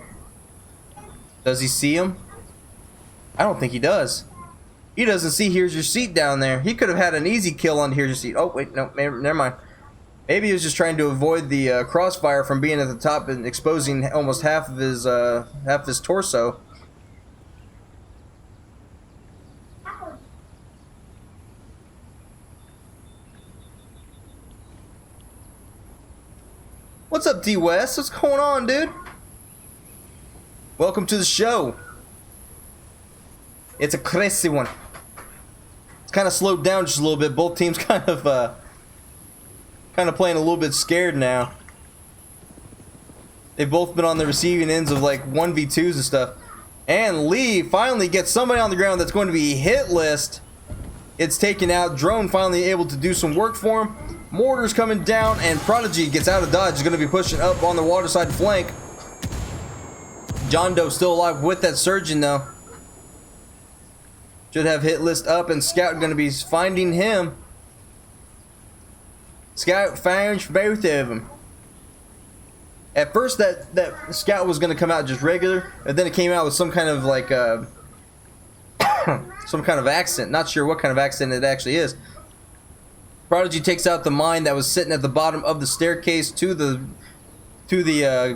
Does he see him? I don't think he does. He doesn't see Here's Your Seat down there. He could have had an easy kill on Here's Your Seat. Oh, wait. No, never mind. Maybe he was just trying to avoid the crossfire from being at the top and exposing almost half of his torso. What's up, D West? What's going on, dude? Welcome to the show. It's a crazy one. It's kind of slowed down just a little bit. Both teams kind of playing a little bit scared now. They've both been on the receiving ends of like 1v2s and stuff. And Lee finally gets somebody on the ground that's going to be hit list. It's taken out. Drone finally able to do some work for him. Mortar's coming down, and Prodigy gets out of dodge. Is going to be pushing up on the waterside flank. John Doe still alive with that surgeon though. Should have hit list up, and Scout going to be finding him. Scout finds both of them. At first, that Scout was going to come out just regular, and then it came out with some kind of like some kind of accent. Not sure what kind of accent it actually is. Prodigy takes out the mine that was sitting at the bottom of the staircase to the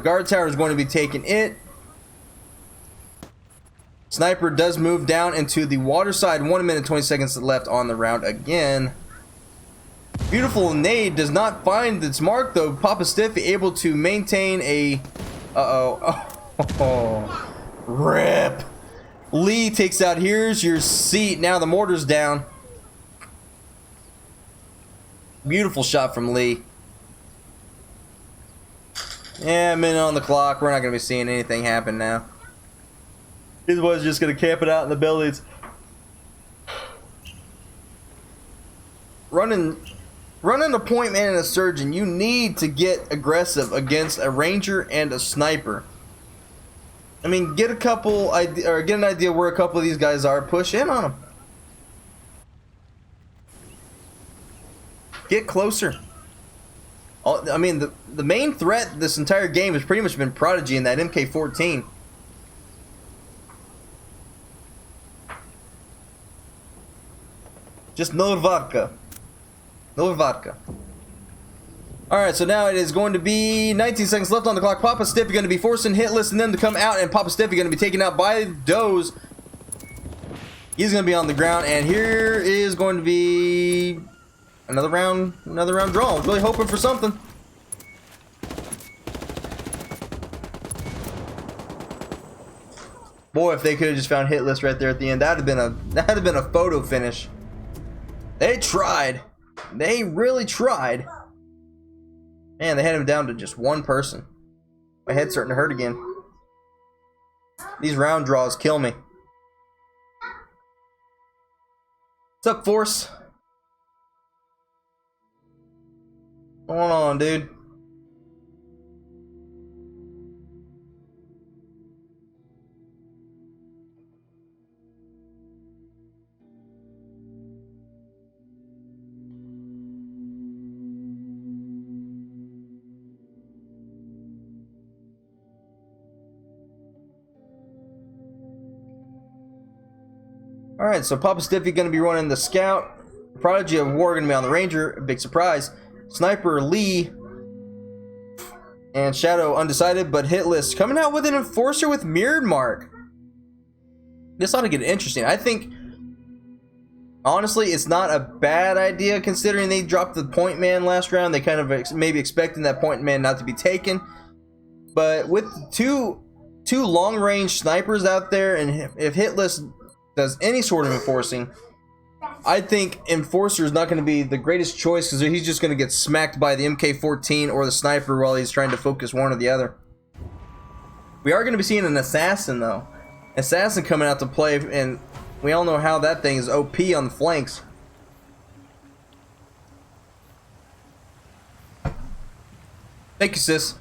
guard tower. Is going to be taking it. Sniper does move down into the water side. 1 minute 20 seconds left on the round again. Beautiful nade does not find its mark though. Papa Stiffy able to maintain a... Oh, rip. Lee takes out Here's Your Seat. Now the mortar's down. Beautiful shot from Lee. Yeah, a minute on the clock. We're not going to be seeing anything happen now. These boys just going to camp it out in the buildings. Running a point man and a surgeon, you need to get aggressive against a ranger and a sniper. I mean, get an idea where a couple of these guys are. Push in on them. Get closer. I mean, the main threat this entire game has pretty much been Prodigy in that MK14. Just no vodka. No vodka. Alright, so now it is going to be 19 seconds left on the clock. Papa Stiffy going to be forcing Hitless and them to come out, and Papa Stiffy going to be taken out by Doze. He's going to be on the ground, and here is going to be another round draw. Really hoping for something. Boy, if they could have just found Hitless right there at the end, that'd have been a photo finish. They tried. They really tried. Man, they had him down to just one person. My head's starting to hurt again. These round draws kill me. What's up, Force? What's going on, dude? Alright, so Papa Stiffy going to be running the Scout. Prodigy of War going to be on the Ranger. Big surprise. Sniper Lee. And Shadow undecided, but Hitless coming out with an Enforcer with Mirrored Mark. This ought to get interesting. I think, honestly, it's not a bad idea considering they dropped the Point Man last round. They kind of maybe expecting that Point Man not to be taken. But with two long-range snipers out there, and if Hitless does any sort of enforcing, I think Enforcer is not going to be the greatest choice because he's just going to get smacked by the MK14 or the Sniper while he's trying to focus one or the other. We are going to be seeing an Assassin, though. Assassin coming out to play, and we all know how that thing is OP on the flanks. Thank you, sis.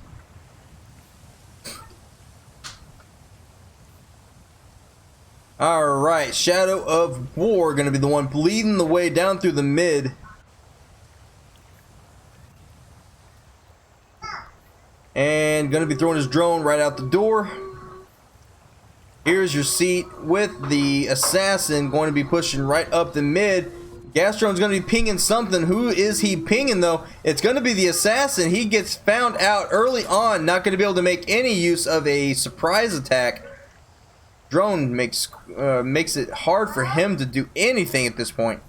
Alright, Shadow of War going to be the one leading the way down through the mid. And going to be throwing his drone right out the door. Here's your seat with the Assassin going to be pushing right up the mid. Gas drone's going to be pinging something. Who is he pinging, though? It's going to be the Assassin. He gets found out early on, not going to be able to make any use of a surprise attack. Drone makes it hard for him to do anything at this point.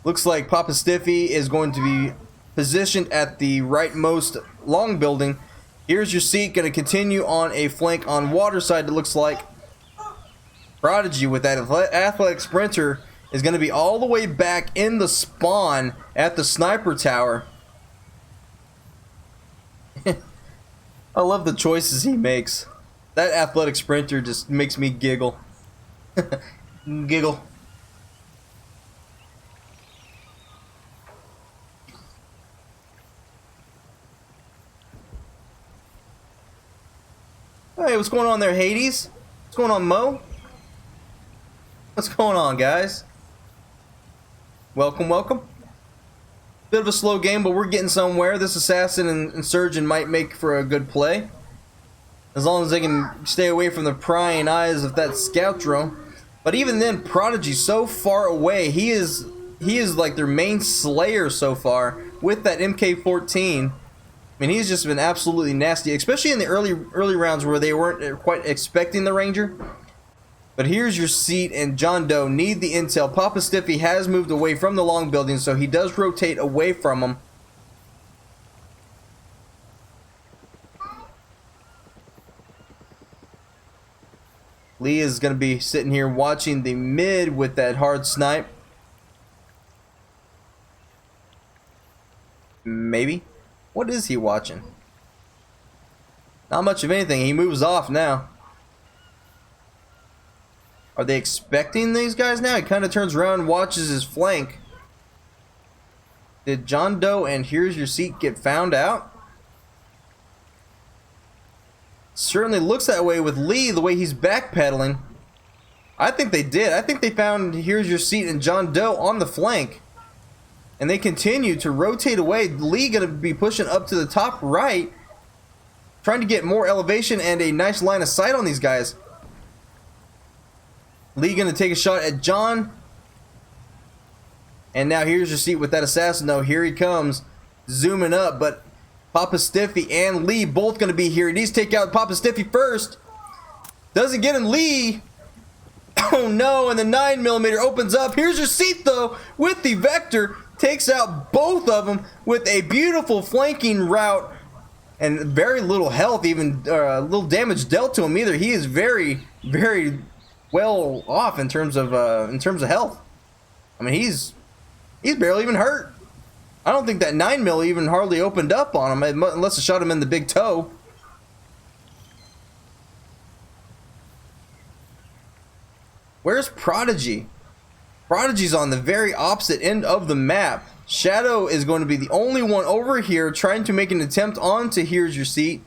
Looks like Papa Stiffy is going to be positioned at the rightmost long building. Here's your seat, going to continue on a flank on water side. It looks like Prodigy with that athletic sprinter is going to be all the way back in the spawn at the sniper tower. I love the choices he makes. That athletic sprinter just makes me giggle. Giggle. Hey, what's going on there, Hades? What's going on, Mo? What's going on, guys? Welcome, welcome. Bit of a slow game, but we're getting somewhere. This Assassin and Surgeon might make for a good play. As long as they can stay away from the prying eyes of that scout drone. But even then, Prodigy's so far away. He is like their main slayer so far with that MK14. I mean, he's just been absolutely nasty, especially in the early rounds where they weren't quite expecting the Ranger. But here's your seat, and John Doe need the intel. Papa Stiffy has moved away from the long building, so he does rotate away from them. Lee is going to be sitting here watching the mid with that hard snipe. Maybe. What is he watching? Not much of anything. He moves off now. Are they expecting these guys now? He kind of turns around and watches his flank. Did John Doe and Here's Your Seat get found out? Certainly looks that way with Lee, the way he's backpedaling. I think they did. I think they found Here's Your Seat and John Doe on the flank. And they continue to rotate away. Lee gonna be pushing up to the top right, trying to get more elevation and a nice line of sight on these guys. Lee gonna take a shot at John. And now here's your seat with that assassin though. Here he comes, zooming up, but Papa Stiffy and Lee both gonna be here. He needs to take out Papa Stiffy first. Doesn't get him, Lee. Oh no, and the 9mm opens up. Here's your seat though, with the Vector. Takes out both of them with a beautiful flanking route. And very little health, even little damage dealt to him either. He is very, very well off in terms of health. I mean, he's barely even hurt. I don't think that 9mm even hardly opened up on him, unless it shot him in the big toe. Where's Prodigy? Prodigy's on the very opposite end of the map. Shadow is going to be the only one over here trying to make an attempt onto Here's Your Seat.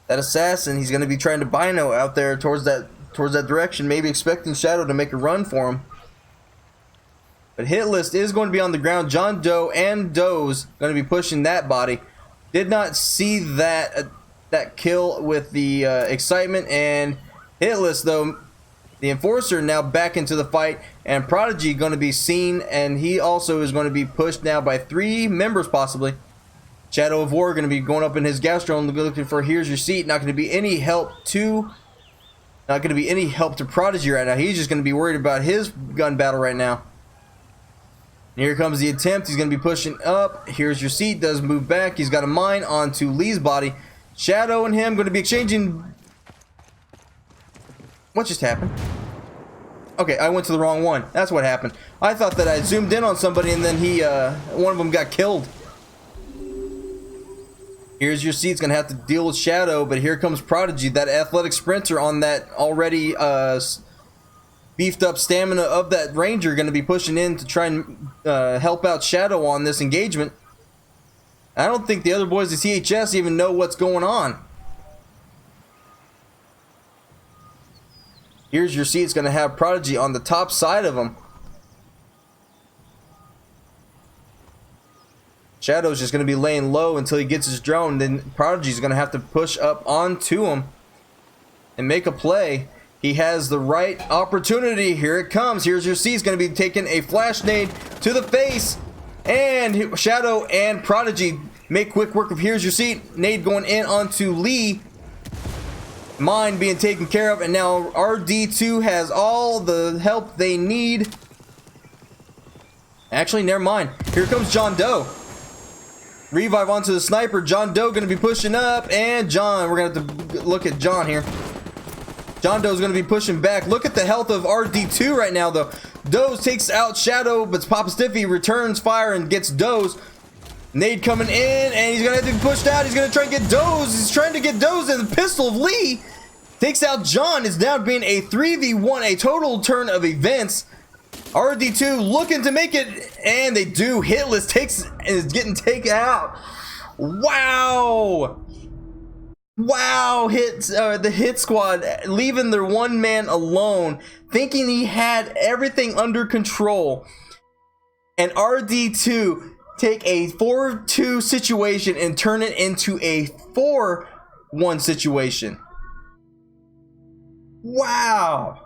That assassin, he's going to be trying to bino out there towards that direction, maybe expecting Shadow to make a run for him. But hit list is going to be on the ground. John Doe and Doe's going to be pushing that body. Did not see that kill with the excitement, and hit list though. The Enforcer now back into the fight, and Prodigy going to be seen, and he also is going to be pushed now by 3 members possibly. Shadow of War going to be going up in his gas drone looking for Here's Your Seat. Not going to be any help to Prodigy right now. He's just going to be worried about his gun battle right now. And here comes the attempt. He's going to be pushing up. Here's Your Seat does move back. He's got a mine onto Lee's body. Shadow and him going to be exchanging. What just happened? Okay, I went to the wrong one. That's what happened. I thought that I zoomed in on somebody and then one of them got killed. Here's Your Seat's gonna have to deal with Shadow, but here comes Prodigy, that athletic sprinter on that already beefed up stamina of that Ranger, gonna be pushing in to try and help out Shadow on this engagement. I don't think the other boys at THS even know what's going on. Here's Your Seat's going to have Prodigy on the top side of him. Shadow's just going to be laying low until he gets his drone. Then Prodigy's going to have to push up onto him and make a play. He has the right opportunity. Here it comes. Here's Your Seat's going to be taking a flash nade to the face. And Shadow and Prodigy make quick work of Here's Your Seat. Nade going in onto Lee. Mine being taken care of, and now RD2 has all the help they need. Actually, never mind. Here comes John Doe. Revive onto the sniper. John Doe going to be pushing up, and John, we're going to have to look at John here. John Doe's going to be pushing back. Look at the health of RD2 right now, though. Doe takes out Shadow, but Papa Stiffy returns fire and gets Doe's. Nade coming in, and he's going to have to be pushed out. He's going to try and get Doe's. He's trying to get Doe's, and the pistol of Lee takes out John. Is now being a 3v1, a total turn of events. RD2 looking to make it, and they do. Hitless is getting taken out. Wow. Wow, the hit squad leaving their one man alone, thinking he had everything under control. And RD2 take a 4-2 situation and turn it into a 4-1 situation. Wow.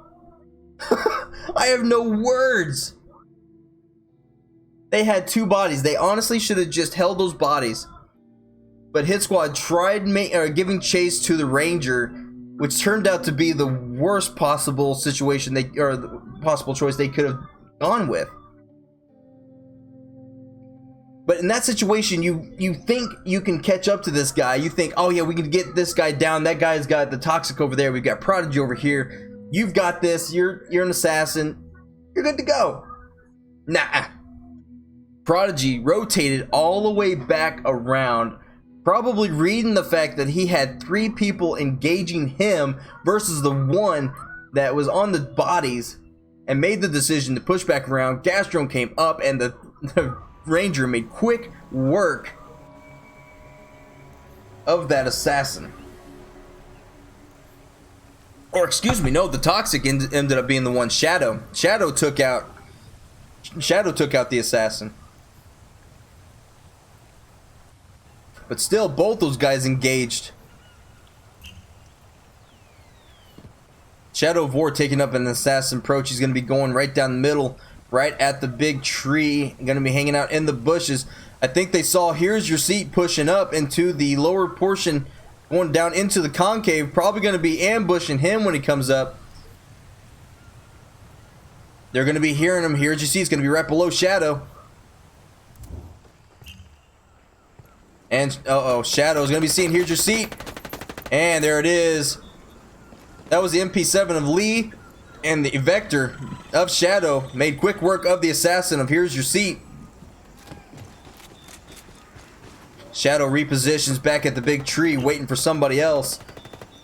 I have no words. They had 2 bodies. They honestly should have just held those bodies. But Hit Squad tried giving chase to the Ranger, which turned out to be the worst possible situation or the possible choice they could have gone with. But in that situation, you think you can catch up to this guy. You think, oh yeah, we can get this guy down. That guy's got the Toxic over there. We've got Prodigy over here. You've got this. You're an assassin. You're good to go. Nah. Prodigy rotated all the way back around, probably reading the fact that he had 3 people engaging him versus the one that was on the bodies, and made the decision to push back around. Gas drone came up, and the Ranger made quick work of that assassin. Or excuse me, no, the Toxic ended up being the one. Shadow took out Shadow took out the assassin. But still, both those guys engaged. Shadow of War taking up an assassin approach. He's going to be going right down the middle, right at the big tree. Going to be hanging out in the bushes. I think they saw Here's Your Seat pushing up into the lower portion, going down into the concave. Probably going to be ambushing him when he comes up. They're going to be hearing him. Here's Your Seat. It's going to be right below Shadow. And, Shadow's going to be seeing Here's Your Seat. And there it is. That was the MP7 of Lee. And the Vector of Shadow made quick work of the assassin of Here's Your Seat. Shadow repositions back at the big tree, waiting for somebody else.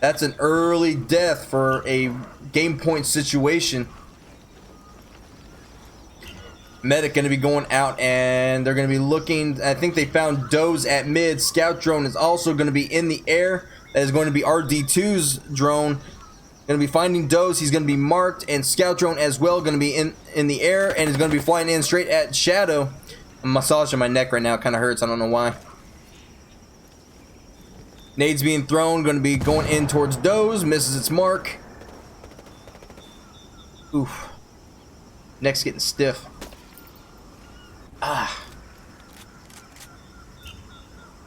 That's an early death for a game point situation. Medic going to be going out, and they're going to be looking. I think they found Doze at mid. Scout drone is also going to be in the air. That is going to be RD2's drone. Going to be finding Doze. He's going to be marked, and Scout drone as well going to be in the air, and is going to be flying in straight at Shadow. I'm massaging my neck right now. It kind of hurts. I don't know why. Nades being thrown. Going to be going in towards Doze. Misses its mark. Oof. Neck's getting stiff.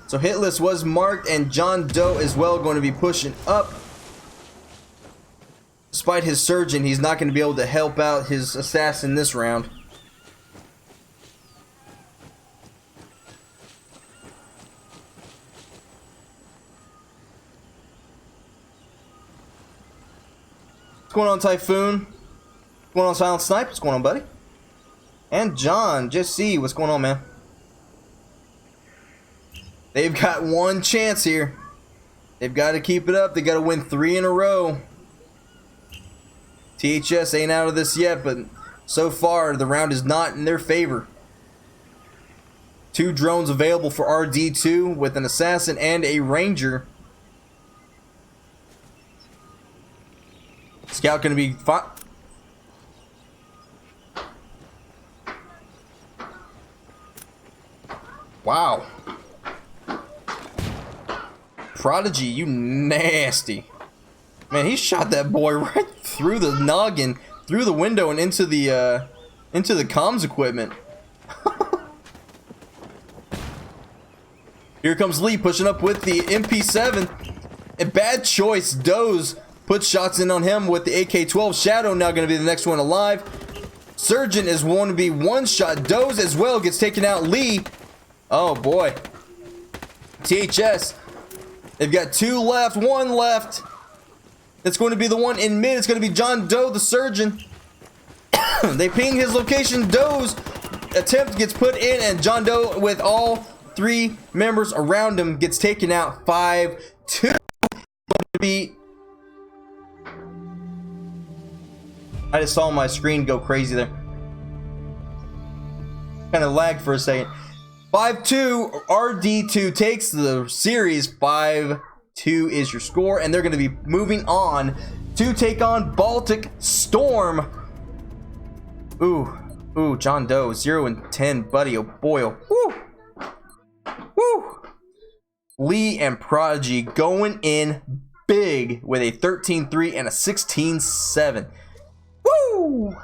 So Hitless was marked, and John Doe as well going to be pushing up. Despite his surgeon, he's not going to be able to help out his assassin this round. What's going on, Typhoon? What's going on, Silent Snipe? What's going on, buddy? And John, just see what's going on, man. They've got one chance here. They've got to keep it up. They got to win 3 in a row. THS ain't out of this yet, but so far the round is not in their favor. 2 drones available for RD2 with an assassin and a ranger. Scout going to be fine. Wow. Prodigy, you nasty. Man, he shot that boy right through the noggin, through the window, and into the comms equipment. Here comes Lee pushing up with the MP7. A bad choice. Doze puts shots in on him with the AK-12. Shadow now going to be the next one alive. Surgeon is going to be one shot. Doze as well gets taken out. Lee. Oh boy. THS. They've got 2 left, 1 left. It's going to be the one in mid. It's going to be John Doe, the surgeon. They ping his location. Doe's attempt gets put in, and John Doe, with all 3 members around him, gets taken out. 5-2. I just saw my screen go crazy there. Kind of lagged for a second. 5-2. RD2 takes the series. 5-2 is your score, and they're going to be moving on to take on Baltic Storm. Ooh, John Doe, 0 and 10, buddy. Oh boy, oh, woo, woo. Lee and Prodigy going in big with a 13-3 and a 16-7. Woo!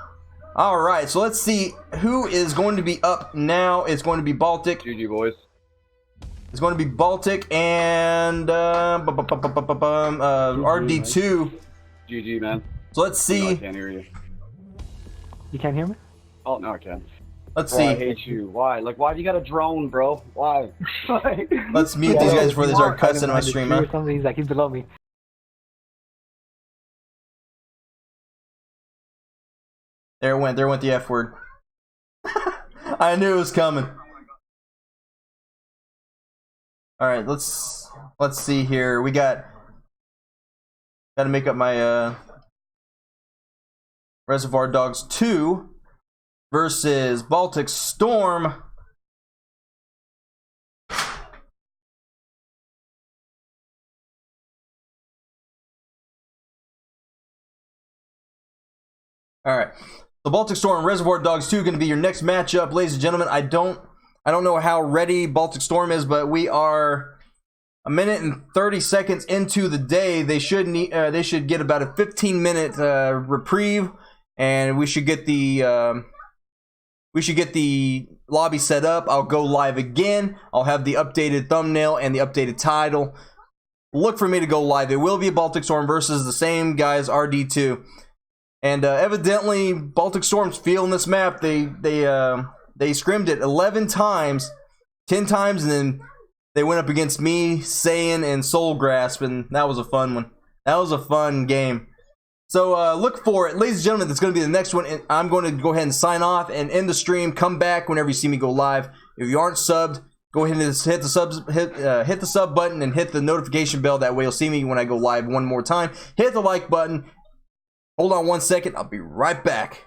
All right, so let's see who is going to be up now. It's going to be Baltic. GG, boys. It's going to be Baltic and RD2. GG, man. So let's see. No, I can't hear you. You can't hear me? Oh, no, I can. Let's Bro, see. I hate you. Why? Like, why do you got a drone, bro? Why? Let's mute these guys before they start cussing on my stream, huh? Something. He's like, he's below me. There it went the F word. I knew it was coming. All right, let's see here. We got to make up my Reservoir Dogs 2 versus Baltic Storm. All right. So Baltic Storm and Reservoir Dogs 2 going to be your next matchup, ladies and gentlemen. I don't know how ready Baltic Storm is, but we are a minute and 30 seconds into the day. They should get about a 15-minute reprieve, and we should get the lobby set up. I'll go live again. I'll have the updated thumbnail and the updated title. Look for me to go live. It will be Baltic Storm versus the same guys, RD2. And evidently, Baltic Storm's feeling this map. They scrimmed it 11 times, 10 times, and then they went up against me, Saiyan, and Soul Grasp, and that was a fun one. That was a fun game. So look for it. Ladies and gentlemen, that's going to be the next one. And I'm going to go ahead and sign off and end the stream. Come back whenever you see me go live. If you aren't subbed, go ahead and hit the sub button and hit the notification bell. That way you'll see me when I go live one more time. Hit the like button. Hold on one second. I'll be right back.